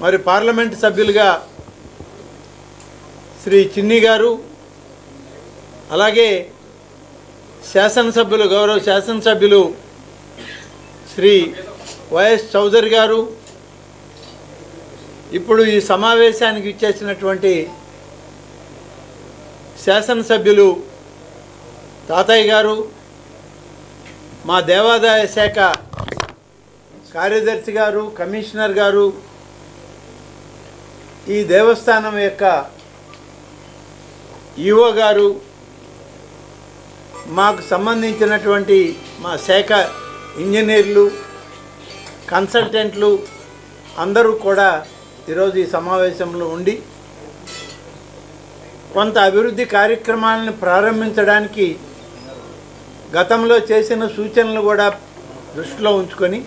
మరి పార్లమెంట్ సభ్యులుగా శ్రీ చిన్ని గారు, అలాగే శాసనసభ్యులు గౌరవ శాసనసభ్యులు శ్రీ వైఎస్ చౌదరి గారు, ఇప్పుడు ఈ సమావేశానికి ఇచ్చేసినటువంటి శాసనసభ్యులు తాతయ్య గారు, మా దేవాదాయ శాఖ కార్యదర్శి గారు, కమిషనర్ గారు, ఈ దేవస్థానం యొక్క ఈవో గారు, మాకు సంబంధించినటువంటి మా శాఖ ఇంజనీర్లు, కన్సల్టెంట్లు అందరూ కూడా ఈరోజు ఈ సమావేశంలో ఉండి కొంత అభివృద్ధి కార్యక్రమాలను ప్రారంభించడానికి గతంలో చేసిన సూచనలు కూడా దృష్టిలో ఉంచుకొని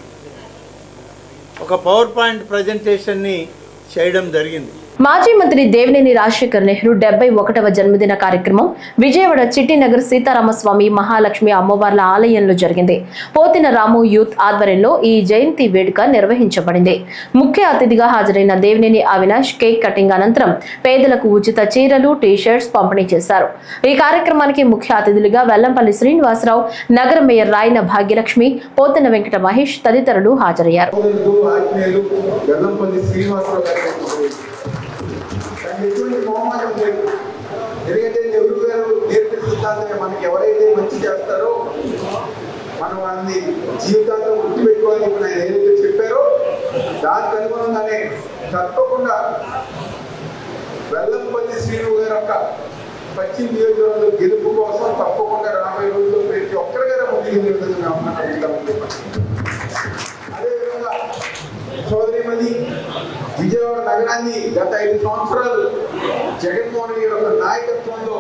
ఒక పవర్ పాయింట్ ప్రజెంటేషన్ని చేయడం జరిగింది. మాజీ మంత్రి దేవినేని రాజశేఖర్ నెహ్రూ 71వ జన్మదిన కార్యక్రమం విజయవాడ చిట్టినగర్ సీతారామస్వామి మహాలక్ష్మి అమ్మవార్ల ఆలయంలో జరిగింది. పోతిన రాము యూత్ ఆధ్వర్యంలో ఈ జయంతి వేడుక నిర్వహించబడింది. ముఖ్య అతిథిగా హాజరైన దేవినేని అవినాష్ కేక్ కటింగ్ అనంతరం పేదలకు ఉచిత చీరలు, టీ-షర్ట్స్ పంపిణీ చేశారు. ఈ కార్యక్రమానికి ముఖ్య అతిథులుగా వెల్లంపల్లి శ్రీనివాసరావు, నగర మేయర్ రాయన భాగ్యలక్ష్మి, పోతిన వెంకట మహేష్ తదితరులు హాజరయ్యారు. ఎటువంటి మొహమాటం లేదు. ఎందుకంటే నెహ్రూ గారు నేర్పిన సిద్ధాంతమే మనకి ఎవరైతే మంచి చేస్తారో మనం వాళ్ళని జీవితాంతం గుర్తుపెట్టుకోవాలని ఇప్పుడు ఆయన ఏదైతే చెప్పారో దానికి అనుగుణంగానే తప్పకుండా వెల్లంపల్లి శ్రీను గారు యొక్క పశ్చిమ నియోజకవర్గంలో గెలుపు కోసం తప్పకుండా రాబోయే రోజుల్లో ప్రతి ఒక్కరిగానే ముందుకు విధంగా అదేవిధంగా సోదరిమణి విజయవాడ నగరాన్ని గత 5 సంవత్సరాలు జగన్మోహన్ రెడ్డి యొక్క నాయకత్వంలో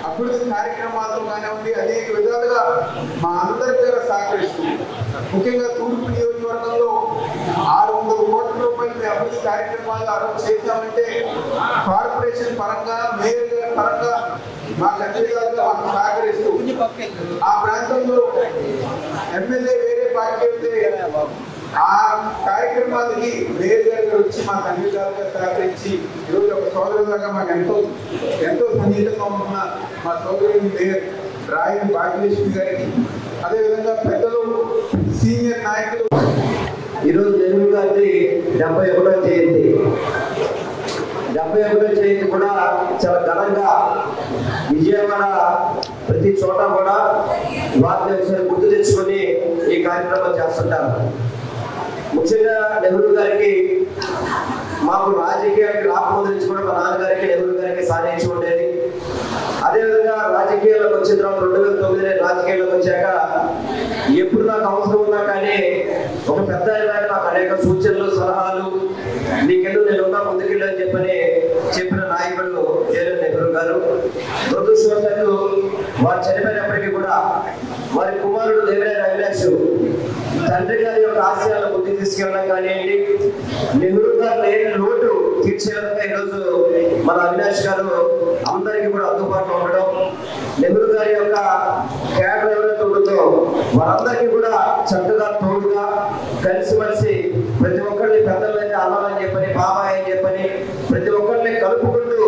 అభివృద్ధి కార్యక్రమాలతో కానివ్వండి అనేక విధాలుగా మా అందరి దగ్గర సహకరిస్తుంది. ముఖ్యంగా తూర్పు నియోజకవర్గంలో 600 కోట్ల రూపాయలు అభివృద్ధి కార్యక్రమాలు అరెస్ట్ చేశామంటే కార్పొరేషన్ పరంగా, మేయర్ గారి పరంగా మాకు అన్ని విధాలుగా మాకు సహకరిస్తూ ఆ ప్రాంతంలో ఎమ్మెల్యే వేరే పార్టీ అయితే ఆ కార్యక్రమాలకి మేయర్ గారు వచ్చి మాకు అన్ని విధాలుగా సహకరించి ఈరోజు ఒక సోదరులాగా మాకు ఎంతో సన్నిహితంగా ఉంటున్న మా సోదరుని మేయర్ రాయన భాగ్యలక్ష్మి గారికి, అదేవిధంగా పెద్దలు సీనియర్ నాయకులు. ఈరోజు నెహ్రూ గారి 71వ జయంతి. 71వ జయంతి కూడా చాలా ఘనంగా విజయవాడ ప్రతి చోట కూడా వారిని ఒకసారి గుర్తు తెచ్చుకొని ఈ కార్యక్రమం చేస్తుంటారు. ముఖ్యంగా నెహ్రూ గారికి మాకు రాజకీయానికి రాకముందు నుంచి కూడా మా నాన్నగారికి నెహ్రూ గారికి సాధించి ఉండేది. అదేవిధంగా రాజకీయాల్లోకి వచ్చిన తర్వాత 2009 రాజకీయాల్లోకి వచ్చాక ఎప్పుడు నాకు అవసరం ఉన్నా కానీ ఒక పెద్ద నాకు అనేక సూచనలు, సలహాలు, నీకెళ్ళు నేను ఉన్నా ముందుకెళ్ళు అని చెప్పిన నాయకుడు జవహర్లాల్ నెహ్రూ గారు. దురదృష్టవశాత్తు వారు చనిపోయినప్పటికీ కూడా వారి కుమారుడు దేవినేని అవినాష్ తండ్రి గారి యొక్క ఆశయాలను ముందుకు తీసుకెళ్ళడం కానివ్వండి, నెహ్రూ గారు లేని లోటు తీర్చే విధంగా ఈరోజు మన అవినాష్ గారు అందరికీ కూడా అందుబాటులో ఉండడం, నెహ్రూ గారి యొక్క క్యాడర్ ఎవరైతే ఉంటుందో వారందరికీ కూడా చక్కగా తోడుగా కలిసిమెలిసి ప్రతి ఒక్కరిని పెద్దలైతే అన్నాలని చెప్పని, బాబాయ్ అని చెప్పని ప్రతి ఒక్కరిని కలుపుకుంటూ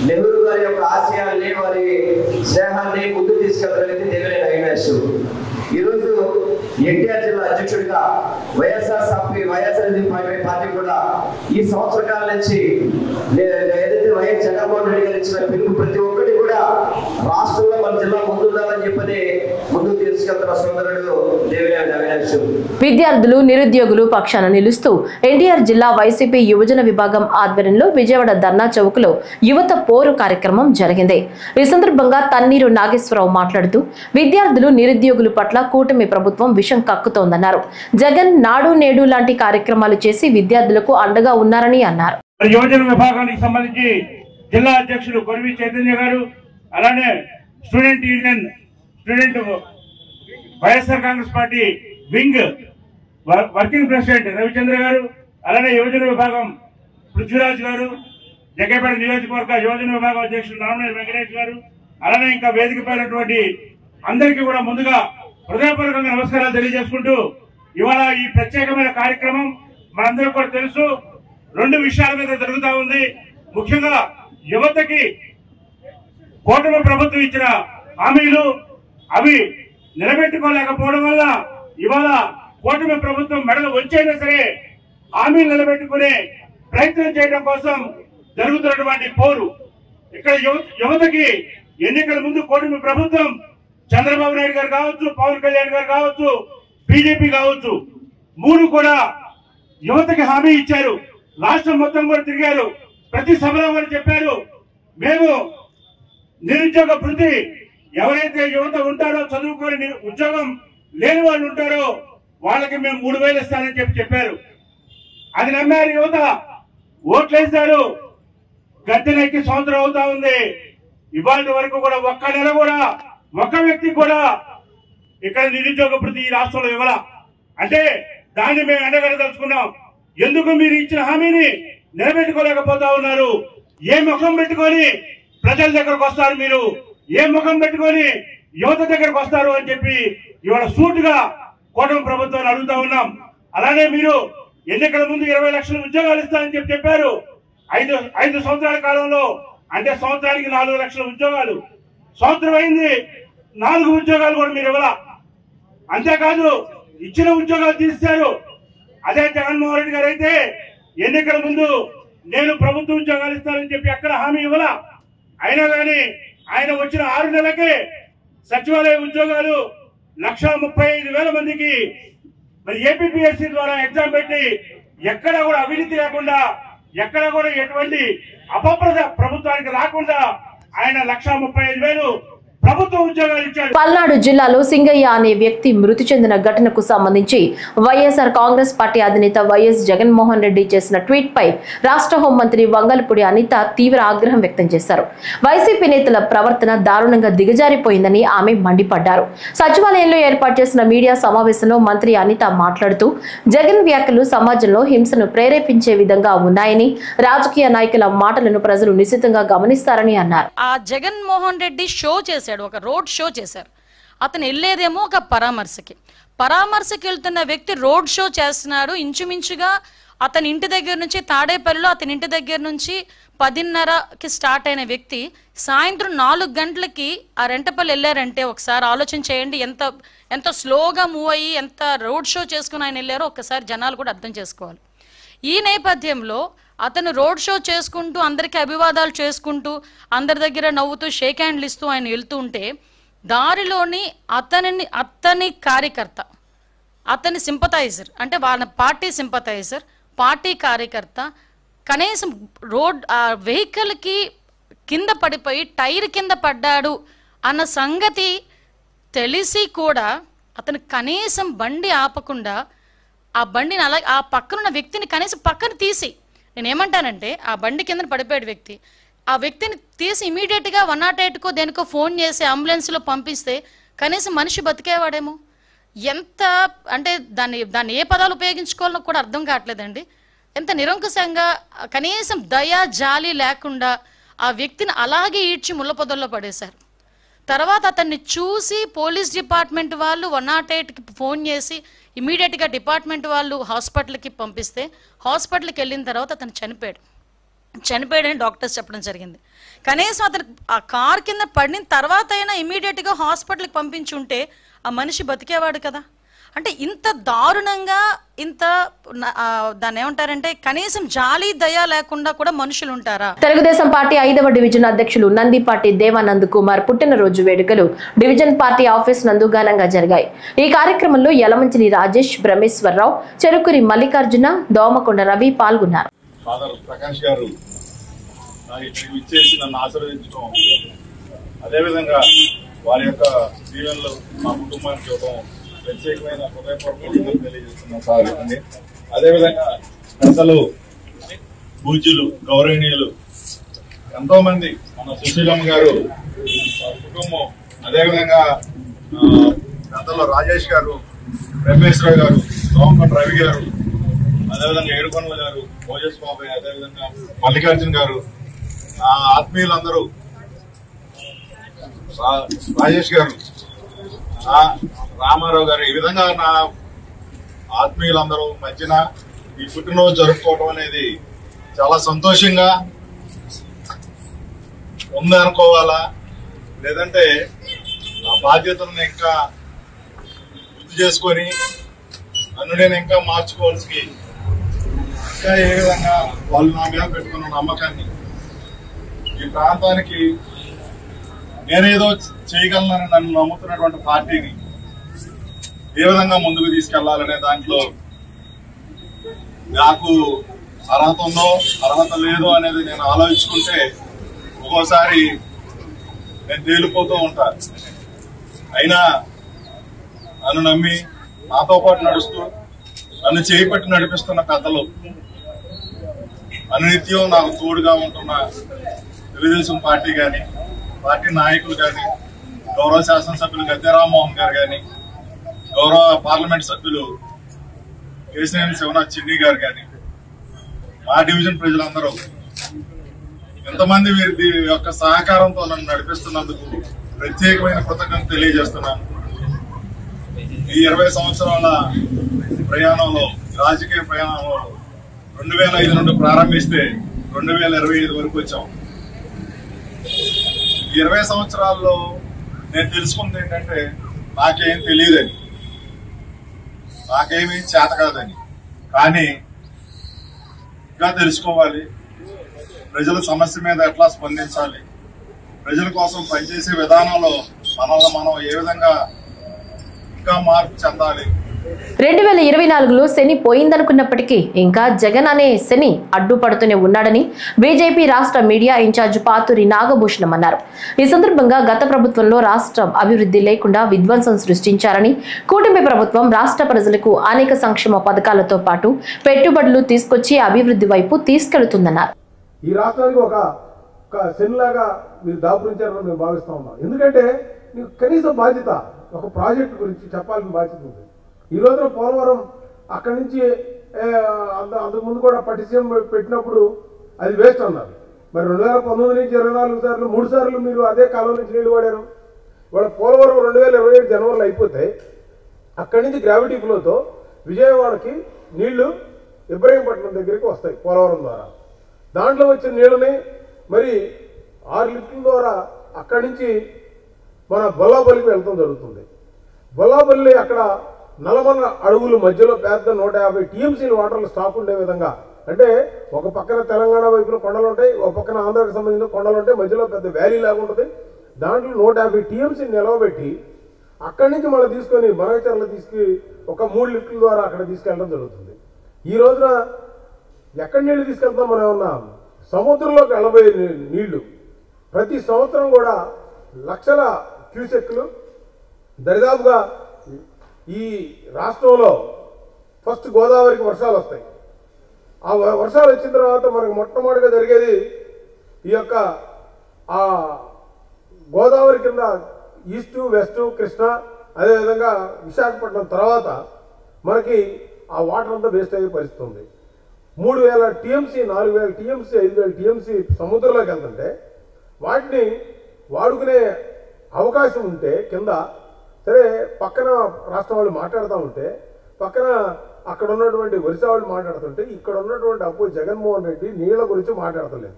నెహ్రూ గారి యొక్క ఆశయాల్ని, వారి స్నేహాన్ని ముందుకు తీసుకెళ్ళగలిగితే దేవినేని అవినాష్. ఈరోజు ఎన్టీఆర్ జిల్లా అధ్యక్షుడిగా వైఎస్ఆర్ పార్టీ కూడా ఈ సంవత్సర కాలం నుంచి ఏదైతే వైఎస్ జగన్మోహన్ రెడ్డి గారు ఇచ్చిన పిలుపు ప్రతి ఒక్కటి కూడా రాష్ట్రంలో మన జిల్లా ముందుండాలని చెప్పని ముందుకు తీసుకెళ్తున్న సోదరుడు దేవినేని అవినాష్. విద్యార్థులు, నిరుద్యోగులు పక్షాన నిలుస్తూ ఎన్టీఆర్ జిల్లా వైసీపీ యువజన విభాగం ఆధ్వర్యంలో విజయవాడ ధర్నా చౌక్ లో యువత పోరు కార్యక్రమం జరిగింది. ఈ సందర్భంగా తన్నీరు నాగేశ్వరరావు మాట్లాడుతూ విద్యార్థులు, నిరుద్యోగుల పట్ల కూటమి ప్రభుత్వం విషం కక్కుతోందన్నారు. జగన్ నాడు నేడు లాంటి కార్యక్రమాలు చేసి విద్యార్థులకు అండగా ఉన్నారని అన్నారు. యువజన విభాగానికి సంబంధించి జిల్లా అధ్యక్షుడు కొరివి చైతన్య గారు, అలానే student union YSR Congress party wing working president Ravichandra గారు, అలానే యువజన విభాగం పృథ్వీరాజ్ గారు, జగ్గేపేట నియోజకవర్గ యువజన విభాగం అధ్యక్షుడు నామినేని వెంకటేష్ గారు, అలానే ఇంకా వేదిక పైనటువంటి అందరికీ కూడా ముందుగా హృదయపూర్వకంగా నమస్కారాలు తెలియజేసుకుంటూ, ఇవాళ ఈ ప్రత్యేకమైన కార్యక్రమం మనందరూ కూడా తెలుసు 2 విషయాల మీద జరుగుతా ఉంది. ముఖ్యంగా యువతకి కూటమి ప్రభుత్వం ఇచ్చిన హామీలు అవి నిలబెట్టుకోలేకపోవడం వల్ల ఇవాళ కూటమి ప్రభుత్వం మెడలు వచ్చైనా సరే హామీలు నిలబెట్టుకునే ప్రయత్నం చేయడం కోసం జరుగుతున్నటువంటి పోరు. ఇక్కడ యువతకి ఎన్నికల ముందు కూటమి ప్రభుత్వం చంద్రబాబు నాయుడు గారు కావచ్చు, పవన్ కళ్యాణ్ గారు కావచ్చు, బీజేపీ కావచ్చు, మూడు కూడా యువతకి హామీ ఇచ్చారు. రాష్ట్రం మొత్తం కూడా తిరిగారు. ప్రతి సభలో కూడా చెప్పారు, మేము నిరుద్యోగ భృతి ఎవరైతే యువత ఉంటారో, చదువుకొని ఉద్యోగం లేని వాళ్ళు ఉంటారో వాళ్ళకి మేము 3,000 ఇస్తానని చెప్పారు. అది నమ్మారు యువత, ఓట్లేశారు. గద్దెనెక్కి సంవత్సరం అవుతా ఉంది. ఇవాళ వరకు కూడా ఒక్క నెల కూడా ఒక్క వ్యక్తి కూడా ఇక్కడ నిరుద్యోగ భృతి ఈ రాష్ట్రంలో ఇవ్వాల. అంటే దాన్ని మేము ఎండగడదలుచుకున్నాం. ఎందుకు మీరు ఇచ్చిన హామీని నిలబెట్టుకోలేకపోతా ఉన్నారు? ఏ ముఖం పెట్టుకొని ప్రజల దగ్గరకు వస్తారు మీరు? ఏ ముఖం పెట్టుకొని యువత దగ్గరకు వస్తారు అని చెప్పి ఇవాళ సూటుగా కూటమి ప్రభుత్వాన్ని అడుగుతా ఉన్నాం. అలానే మీరు ఎన్నికల ముందు 20 లక్షల ఉద్యోగాలు ఇస్తారని చెప్పారు. 5 సంవత్సరాల కాలంలో అంటే సంవత్సరానికి 4 లక్షల ఉద్యోగాలు. సంవత్సరం అయింది, 4 ఉద్యోగాలు కూడా మీరు ఇవ్వాల. అంతేకాదు ఇచ్చిన ఉద్యోగాలు తీశారు. అదే జగన్మోహన్ రెడ్డి గారు అయితే ఎన్నికల ముందు నేను ప్రభుత్వ ఉద్యోగాలు ఇస్తానని చెప్పి ఎక్కడ హామీ ఇవ్వాల. అయినా కానీ ఆయన వచ్చిన 6 నెలలకే సచివాలయ ఉద్యోగాలు 1,35,000 మందికి మరి ఏపీపీఎస్సీ ద్వారా ఎగ్జామ్ పెట్టి ఎక్కడ కూడా అవినీతి లేకుండా, ఎక్కడ కూడా ఎటువంటి అపప్రద ప్రభుత్వానికి రాకుండా ఆయన 1,35,000 ప్రభుత్వ ఉద్యోగాలు ఇచ్చాడు. పల్నాడు జిల్లాలో సింగయ్య అనే వ్యక్తి మృతి చెందిన ఘటనకు సంబంధించి వైఎస్ఆర్ కాంగ్రెస్ పార్టీ అధినేత వైఎస్ జగన్మోహన్ రెడ్డి చేసిన ట్వీట్ పై రాష్ట్ర హోంమంత్రి వంగలపూడి అనిత తీవ్ర ఆగ్రహం వ్యక్తం చేశారు. వైసీపీ నేతల ప్రవర్తన దారుణంగా దిగజారిపోయిందని ఆమె మండిపడ్డారు. సచివాలయంలో ఏర్పాటు చేసిన మీడియా సమావేశంలో మంత్రి అనిత మాట్లాడుతూ జగన్ వ్యాఖ్యలు సమాజంలో హింసను ప్రేరేపించే విధంగా ఉన్నాయని, రాజకీయ నాయకుల మాటలను ప్రజలు నిశితంగా గమనిస్తారని అన్నారు. ఆ జగన్మోహన్ రెడ్డి షో చేశాడు, ఒక రోడ్ షో చేశారు. అతను వెళ్ళేదేమో ఒక పరామర్శకి వెళ్తున్న వ్యక్తి రోడ్ షో చేస్తున్నాడు. ఇంచుమించుగా అతని ఇంటి దగ్గర నుంచి తాడేపల్లిలో అతని ఇంటి దగ్గర నుంచి 10:30కి స్టార్ట్ అయిన వ్యక్తి సాయంత్రం 4 గంటలకి ఆ రెంటపల్లి వెళ్ళారంటే ఒకసారి ఆలోచన చేయండి. ఎంత స్లోగా మూవ్ అయ్యి ఎంత రోడ్ షో చేసుకుని ఆయన వెళ్ళారో ఒక్కసారి జనాలు కూడా అర్థం చేసుకోవాలి. ఈ నేపథ్యంలో అతను రోడ్ షో చేసుకుంటూ అందరికీ అభివాదాలు చేసుకుంటూ అందరి దగ్గర నవ్వుతూ షేక్ హ్యాండ్లు ఇస్తూ ఆయన వెళ్తూ ఉంటే దారిలోని అతని కార్యకర్త, అతని సింపథైజర్ అంటే వాళ్ళ పార్టీ సింపథైజర్, పార్టీ కార్యకర్త కనీసం వెహికల్కి కింద పడిపోయి టైర్ కింద పడ్డాడు అన్న సంగతి తెలిసి కూడా అతను కనీసం బండి ఆపకుండా ఆ బండిని అలాగే ఆ పక్కనున్న వ్యక్తిని కనీసం పక్కన తీసి, నేనేమంటానంటే ఆ బండి కింద పడిపోయాడు వ్యక్తి, ఆ వ్యక్తిని తీసి ఇమీడియట్గా 108కో దేనికో ఫోన్ చేసి అంబులెన్స్లో పంపిస్తే కనీసం మనిషి బతికేవాడేమో. ఎంత అంటే దాన్ని ఏ పదాలు ఉపయోగించుకోవాలో కూడా అర్థం కావట్లేదండి. ఎంత నిరంకుశంగా కనీసం దయా జాలి లేకుండా ఆ వ్యక్తిని అలాగే ఈడ్చి ముళ్ళపొదల్లో పడేశారు. తర్వాత అతన్ని చూసి పోలీస్ డిపార్ట్మెంట్ వాళ్ళు 108కి ఫోన్ చేసి ఇమీడియట్గా డిపార్ట్మెంట్ వాళ్ళు హాస్పిటల్కి పంపిస్తే హాస్పిటల్కి వెళ్ళిన తర్వాత అతను చనిపోయాడని డాక్టర్స్ చెప్పడం జరిగింది. కనీసం అతను ఆ కార్ కింద పడిన తర్వాత అయినా ఇమీడియట్గా హాస్పిటల్కి పంపించుంటే ఆ మనిషి బతికేవాడు కదా. అంటే ఇంత దారుణంగా దాన్ని ఏమంటారంటే కనీసం జాలి దయ లేకుండా కూడా మనుషులు ఉంటారా? తెలుగుదేశం పార్టీ 5వ డివిజన్ అధ్యక్షులు నందిపాటి దేవానంద్ కుమార్ పుట్టినరోజు వేడుకలు డివిజన్ పార్టీ ఆఫీస్ నందు ఘనంగా జరిగాయి. ఈ కార్యక్రమంలో యలమంచిలి రాజేష్, బ్రహ్మేశ్వరరావు, చెరుకురి మల్లికార్జున, దోమకొండ రవి పాల్గొన్నారు. ప్రకాష్ గారు ఇచ్చేసి నన్ను ఆశీర్వదించడం, అదేవిధంగా వారి యొక్క దీవెనలు మా కుటుంబానికి ఇవ్వడం ప్రత్యేకమైన హృదయపూర్వకంగా తెలియజేస్తున్నాం సార్. అదేవిధంగా పెద్దలు, పూజ్యులు, గౌరవనీయులు ఎంతో మంది, మన సుశీలమ్మ గారు కుటుంబం, అదేవిధంగా పెద్దలు రాజేష్ గారు, బ్రహ్మేశ్వరరావు గారు, దోమకొండ రవి గారు, అదేవిధంగా ఏడుకొండల గారు, ఓజస్ బాబాయ్, అదేవిధంగా మల్లికార్జున గారు, ఆత్మీయులందరూ, రాజేష్ గారు, రామారావు గారు, ఈ విధంగా నా ఆత్మీయులందరూ మధ్యన ఈ పుట్టినరోజు జరుపుకోవడం అనేది చాలా సంతోషంగా ఉంది అనుకోవాలా, లేదంటే ఆ బాధ్యతలను ఇంకా గుర్తు చేసుకొని నన్ను నేను ఇంకా మార్చుకోవాల్సి, ఇంకా ఏ విధంగా వాళ్ళు నా మీద పెట్టుకున్న నమ్మకాన్ని ఈ ప్రాంతానికి నేనేదో చేయగలనని నన్ను నమ్ముతున్నటువంటి పార్టీని ఏ విధంగా ముందుకు తీసుకెళ్లాలనే దాంట్లో నాకు అర్హత ఉందో అర్హత లేదో అనేది నేను ఆలోచించుకుంటే ఒక్కోసారి నేను తేలిపోతూ ఉంటాను. అయినా నన్ను నమ్మి నాతో పాటు నడుస్తూ నన్ను చేయిపట్టి నడిపిస్తున్న పెద్దలు, అనునిత్యం నాకు తోడుగా ఉంటున్న తెలుగుదేశం పార్టీ కానీ, పార్టీ నాయకులు కానీ, గౌరవ శాసనసభ్యులు గద్దె రామ్మోహన్ గారు కానీ, గౌరవ పార్లమెంట్ సభ్యులు కేశినేని శివనాథ్ చిన్ని గారు కానీ, మా డివిజన్ ప్రజలందరూ ఎంతమంది వీరి యొక్క సహకారంతో నన్ను నడిపిస్తున్నందుకు ప్రత్యేకమైన కృతజ్ఞతలు తెలియజేస్తున్నాను. ఈ 20 సంవత్సరాల ప్రయాణంలో, రాజకీయ ప్రయాణంలో 2005 నుండి ప్రారంభిస్తే 2025 వరకు వచ్చాం. ఈ 20 సంవత్సరాల్లో నేను తెలుసుకుంది ఏంటంటే నాకేం తెలియదని, నాకేమీ చేత కాదని, కానీ ఇంకా తెలుసుకోవాలి, ప్రజల సమస్య మీద ఎట్లా స్పందించాలి, ప్రజల కోసం పనిచేసే విధానంలో మనల్ని మనం ఏ విధంగా ఇంకా మార్పు చెందాలి. 2024లో శని పోయిందనుకున్నప్పటికీ ఇంకా జగన్ అనే శని అడ్డుపడుతూనే ఉన్నాడని బీజేపీ రాష్ట్ర మీడియా ఇన్ఛార్జ్ పాతూరి నాగభూషణం అన్నారు. ఈ సందర్భంగా గత ప్రభుత్వంలో రాష్ట్రం అభివృద్ధి లేకుండా విధ్వంసం సృష్టించారని, కూటమి ప్రభుత్వం రాష్ట్ర ప్రజలకు అనేక సంక్షేమ పథకాలతో పాటు పెట్టుబడులు తీసుకొచ్చి అభివృద్ధి వైపు తీసుకెళ్తుందన్నారు. ఈ రాష్ట్రానికి ఒక శనిలాగా మీరు దాపురించారని మేము భావిస్తా ఉన్నాం. ఎందుకంటే మీకు కనీసం బాధ్యత, ఒక ప్రాజెక్టు గురించి చెప్పాల్సిన బాధ్యత ఉంది. ఈ రోజున పోలవరం అక్కడి నుంచి అంతకుముందు కూడా పటిసీఎం పెట్టినప్పుడు అది వేస్ట్ అన్నారు. మరి 2019 నుంచి 24 సార్లు 3 సార్లు మీరు అదే కాలం నుంచి నీళ్లు వాడారు. వాళ్ళ పోలవరం 2027 జనవరిలో అయిపోతే అక్కడి నుంచి గ్రావిటీ ఫ్లోతో విజయవాడకి నీళ్లు ఇబ్రహీంపట్నం దగ్గరికి వస్తాయి పోలవరం ద్వారా. దాంట్లో వచ్చిన నీళ్ళని మరి 6 లిఫ్ట్ల ద్వారా అక్కడి నుంచి మన బొల్లాపల్లికి వెళ్తాం జరుగుతుంది. బొల్లాపల్లి అక్కడ 40 అడుగుల మధ్యలో పెద్ద 150 టీఎంసీల వాటర్లు స్టాక్ ఉండే విధంగా, అంటే ఒక పక్కన తెలంగాణ వైపున కొండలు ఉంటాయి, ఒక పక్కన ఆంధ్రాకి సంబంధించిన కొండలు ఉంటాయి, మధ్యలో పెద్ద వ్యాలీ లాగా ఉంటుంది. దాంట్లో 150 టీఎంసీ నిలవబెట్టి అక్కడి నుంచి మళ్ళీ తీసుకొని బనగచర్ల ఒక 3 లిఫ్ట్ల ద్వారా అక్కడ తీసుకెళ్ళడం జరుగుతుంది. ఈ రోజున ఎక్కడి నీళ్లు తీసుకెళ్తాం మనం ఏమన్నా సముద్రంలోకి వెళ్ళబోయే నీళ్లు ప్రతి సంవత్సరం కూడా లక్షల క్యూసెక్లు దరిదాపుగా ఈ రాష్ట్రంలో ఫస్ట్ గోదావరికి వర్షాలు వస్తాయి. ఆ వర్షాలు వచ్చిన తర్వాత మనకు మొట్టమొదటిగా జరిగేది ఈ యొక్క ఆ గోదావరి కింద ఈస్టు వెస్టు కృష్ణా, అదేవిధంగా విశాఖపట్నం తర్వాత మనకి ఆ వాటర్ అంతా వేస్ట్ అయ్యే పరిస్థితి ఉంది. 3000 టీఎంసీ 4000 టీఎంసీ 5000 టీఎంసీ సముద్రంలోకి వెళ్తుంటే వాటిని వాడుకునే అవకాశం ఉంటే కింద సరే పక్కన రాష్ట్రం వాళ్ళు మాట్లాడుతూ ఉంటే, పక్కన అక్కడ ఉన్నటువంటి ఒరిస్సా వాళ్ళు మాట్లాడుతుంటే, ఇక్కడ ఉన్నటువంటి అప్పు జగన్మోహన్ రెడ్డి నీళ్ల గురించి మాట్లాడతలేదు.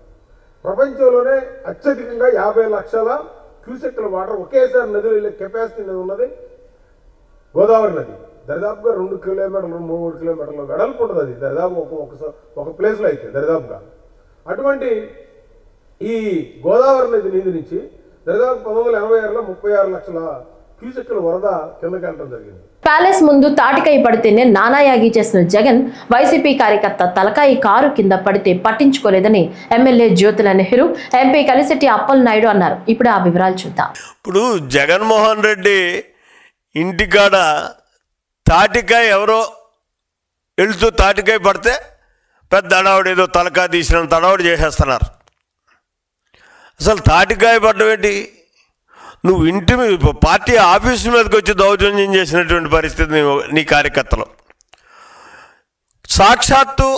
ప్రపంచంలోనే అత్యధికంగా 50 లక్షల క్యూసెక్ల వాటర్ ఒకేసారి నదిలో వెళ్ళే కెపాసిటీ ఉన్నది గోదావరి నది. దరిదాపుగా 2 కిలోమీటర్లు 3 కిలోమీటర్ల వెడల్పు ఉంటుంది. అది దరిదాపు ఒక ప్లేస్లో అయితే దరిదాపుగా అటువంటి ఈ గోదావరి నది నీటి నుంచి దరిదాపు 1986లో 36 లక్షల క్యూసెక్ల వరద కిందకి వెళ్ళడం జరిగింది. ప్యాలెస్ ముందు తాటికాయ పడితేనే నానాయాగి చేసిన జగన్ వైసీపీ కార్యకర్త తలకాయి కారు కింద పడితే పట్టించుకోలేదని ఎమ్మెల్యే జ్యోతుల నెహ్రూ, ఎంపీ కలిశెట్టి అప్పలనాయుడు అన్నారు. ఇప్పుడు ఆ వివరాలు చూద్దాం. ఇప్పుడు జగన్మోహన్ రెడ్డి ఇంటికాడ తాటికాయ ఎవరో వెళుతూ తాటికాయ పడితే పెద్ద అడావుడు, ఏదో తలకాయ తీసినంత అడావుడు చేసేస్తున్నారు. అసలు తాటికాయ పడ్డం ఏంటి? నువ్వు ఇంటి మీద పార్టీ ఆఫీసు మీదకి వచ్చి దౌర్జన్యం చేసినటువంటి పరిస్థితి నీ కార్యకర్తలు. సాక్షాత్తు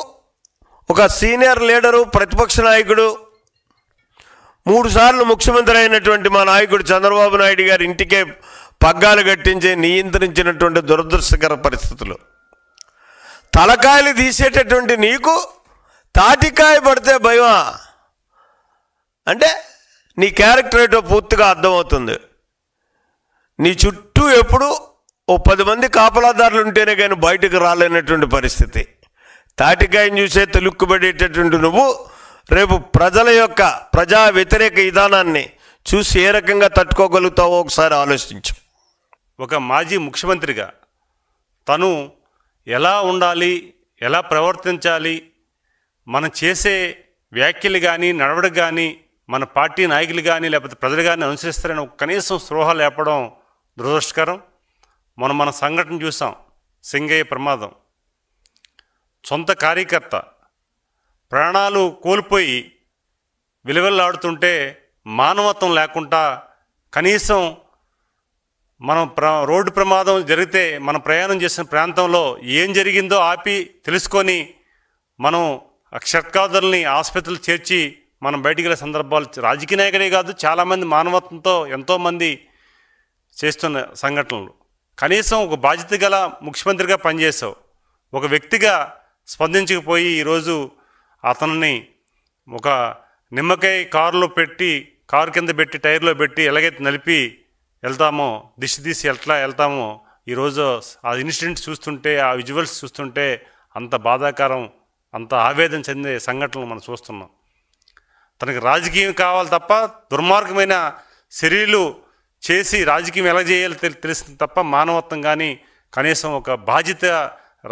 ఒక సీనియర్ లీడరు, ప్రతిపక్ష నాయకుడు, 3 సార్లు ముఖ్యమంత్రి అయినటువంటి మా నాయకుడు చంద్రబాబు నాయుడు గారి ఇంటికే పగ్గాలు కట్టించి నియంత్రించినటువంటి దురదృష్టకర పరిస్థితులు. తలకాయలు తీసేటటువంటి నీకు తాటికాయ పడితే భయమా? అంటే నీ క్యారెక్టర్ ఏంటో పూర్తిగా అర్థమవుతుంది. నీ చుట్టూ ఎప్పుడు ఓ 10 మంది కాపలాదారులు ఉంటేనే కానీ బయటకు రాలేనటువంటి పరిస్థితి. తాటికాయని చూసే తెలుక్కుబడేటటువంటి నువ్వు రేపు ప్రజల యొక్క ప్రజా వ్యతిరేక విధానాన్ని చూసి ఏ రకంగా తట్టుకోగలుగుతావో ఒకసారి ఆలోచించు. ఒక మాజీ ముఖ్యమంత్రిగా తను ఎలా ఉండాలి, ఎలా ప్రవర్తించాలి, మనం చేసే వ్యాఖ్యలు కానీ నడవడిక కానీ మన పార్టీ నాయకులు కానీ లేకపోతే ప్రజలు కానీ అనుసరిస్తారని కనీసం స్పృహ లేపడం దురదృష్టకరం. మన సంఘటన చూసాం, సింగయ్య ప్రమాదం. సొంత కార్యకర్త ప్రాణాలు కోల్పోయి విలువెల్లాడుతుంటే మానవత్వం లేకుండా కనీసం మనం రోడ్డు ప్రమాదం జరిగితే మనం ప్రయాణం చేసిన ప్రాంతంలో ఏం జరిగిందో ఆపి తెలుసుకొని మనం క్షట్కాదుల్ని ఆసుపత్రులు చేర్చి మనం బయటికి వెళ్ళే సందర్భాలు రాజకీయ నాయకుడే కాదు చాలామంది మానవత్వంతో ఎంతోమంది చేస్తున్న సంఘటనలు. కనీసం ఒక బాధ్యత గల ముఖ్యమంత్రిగా పనిచేసావు, ఒక వ్యక్తిగా స్పందించకపోయి ఈరోజు అతన్ని ఒక నిమ్మకాయ కారు కింద పెట్టి టైర్లో పెట్టి ఎలాగైతే నలిపి వెళ్తామో దిశ తీసి ఎట్లా వెళ్తామో ఈరోజు ఆ ఇన్సిడెంట్ చూస్తుంటే, ఆ విజువల్స్ చూస్తుంటే అంత బాధాకరం, అంత ఆవేదన చెందే సంఘటనలు మనం చూస్తున్నాం. తనకి రాజకీయం కావాలి తప్ప దుర్మార్గమైన చర్యలు చేసి రాజకీయం ఎలా చేయాలో తెలిసింది తప్ప మానవత్వం కానీ కనీసం ఒక బాధ్యత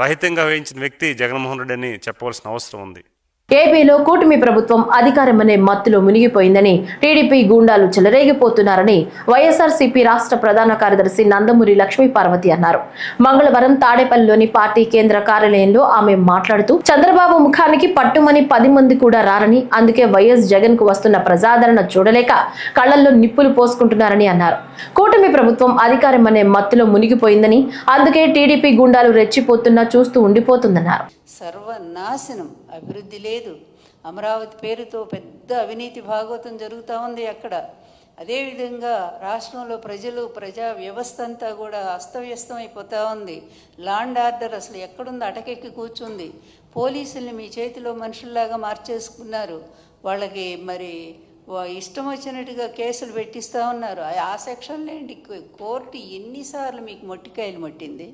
రహితంగా వహించిన వ్యక్తి జగన్మోహన్ రెడ్డి అని చెప్పవలసిన అవసరం ఉంది. ఏపీలో కూటమి ప్రభుత్వం అధికారం అనే మత్తులో మునిగిపోయిందని టీడీపీ గూండాలు చెలరేగిపోతున్నారని వైఎస్ఆర్సీపీ రాష్ట్ర ప్రధాన కార్యదర్శి నందమూరి లక్ష్మీ పార్వతి అన్నారు. మంగళవారం తాడేపల్లిలోని పార్టీ కేంద్ర కార్యాలయంలో ఆమె మాట్లాడుతూ చంద్రబాబు ముఖానికి పట్టుమని 10 మంది కూడా రారని, అందుకే వైఎస్ జగన్ కు వస్తున్న ప్రజాదరణ చూడలేక కళ్లల్లో నిప్పులు పోసుకుంటున్నారని అన్నారు. కూటమి ప్రభుత్వం అధికారం అనే మత్తులో మునిగిపోయిందని, అందుకే టీడీపీ గూండాలు రెచ్చిపోతున్నా చూస్తూ ఉండిపోతుందన్నారు. సర్వనాశనం, అభివృద్ధి లేదు. అమరావతి పేరుతో పెద్ద అవినీతి భాగవతం జరుగుతూ ఉంది అక్కడ. అదేవిధంగా రాష్ట్రంలో ప్రజా వ్యవస్థ అంతా కూడా అస్తవ్యస్తం అయిపోతూ ఉంది. లాండ్ ఆర్డర్ అసలు ఎక్కడుంది, అటకెక్కి కూర్చుంది. పోలీసుల్ని మీ చేతిలో మనుషుల్లాగా మార్చేసుకున్నారు. వాళ్ళకి మరి ఇష్టం వచ్చినట్టుగా కేసులు పెట్టిస్తూ ఉన్నారు. ఆ సెక్షన్లో ఏంటి, కోర్టు ఎన్నిసార్లు మీకు మొట్టికాయలు మట్టింది.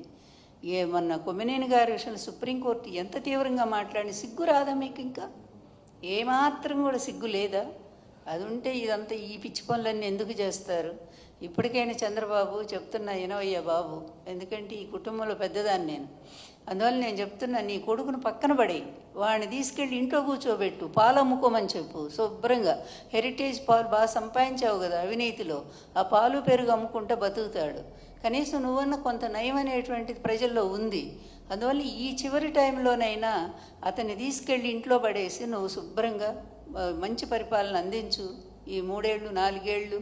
మొన్న కొమ్మినేని గారి విషయంలో సుప్రీంకోర్టు ఎంత తీవ్రంగా మాట్లాడి సిగ్గు రాదా మీకు? ఇంకా ఏమాత్రం కూడా సిగ్గు లేదా? అది ఉంటే ఇదంతా ఈ పిచ్చి పనులన్నీ ఎందుకు చేస్తారు? ఇప్పటికైనా చంద్రబాబు చెప్తున్నా వినవయ్యా బాబు, ఎందుకంటే ఈ కుటుంబంలో పెద్దదాన్ని నేను. అందువల్ల నేను చెప్తున్నా, నీ కొడుకును పక్కన పడి వాడిని తీసుకెళ్ళి ఇంట్లో కూర్చోబెట్టు, పాలు అమ్ముకోమని చెప్పు శుభ్రంగా. హెరిటేజ్ పాలు బాగా సంపాదించావు కదా అవినీతిలో, ఆ పాలు పెరుగు అమ్ముకుంటే బతుకుతాడు. కనీసం నువ్వన్న కొంత నయం అనేటువంటిది ప్రజల్లో ఉంది. అందువల్ల ఈ చివరి టైంలోనైనా అతన్ని తీసుకెళ్ళి ఇంట్లో పడేసి నువ్వు శుభ్రంగా మంచి పరిపాలన అందించు. ఈ 3 ఏళ్ళు 4 ఏళ్ళు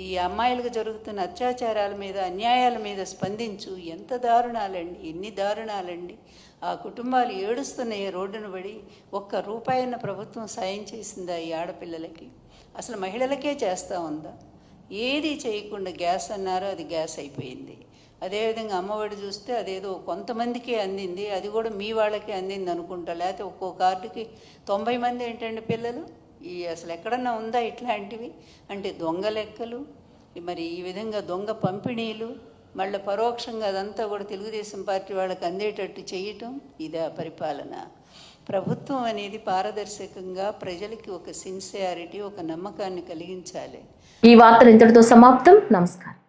ఈ అమ్మాయిలకు జరుగుతున్న అత్యాచారాల మీద అన్యాయాల మీద స్పందించు. ఎంత దారుణాలండి, ఎన్ని దారుణాలండి. ఆ కుటుంబాలు ఏడుస్తున్నాయి రోడ్డును పడి. ₹1 ప్రభుత్వం సాయం చేసిందా ఈ ఆడపిల్లలకి? అసలు మహిళలకే చేస్తూ ఉందా? ఏది చేయకుండా గ్యాస్ అన్నారు, అది గ్యాస్ అయిపోయింది. అదేవిధంగా అమ్మఒడి చూస్తే అదేదో కొంతమందికే అందింది, అది కూడా మీ వాళ్ళకే అందింది అనుకుంటా. లేకపోతే ఒక్కో కార్డుకి 90 మంది ఏంటండి పిల్లలు. ఈ అసలు ఎక్కడన్నా ఉందా ఇట్లాంటివి? అంటే దొంగ లెక్కలు, మరి ఈ విధంగా దొంగ పంపిణీలు, మళ్ళీ పరోక్షంగా అదంతా కూడా తెలుగుదేశం పార్టీ వాళ్ళకి అందేటట్టు చేయటం, ఇదే పరిపాలన. ప్రభుత్వం అనేది పారదర్శకంగా ప్రజలకి ఒక సిన్సియారిటీ, ఒక నమ్మకాన్ని కలిగించాలి. ఈ వార్తలు ఇంతటితో సమాప్తం. నమస్కారం.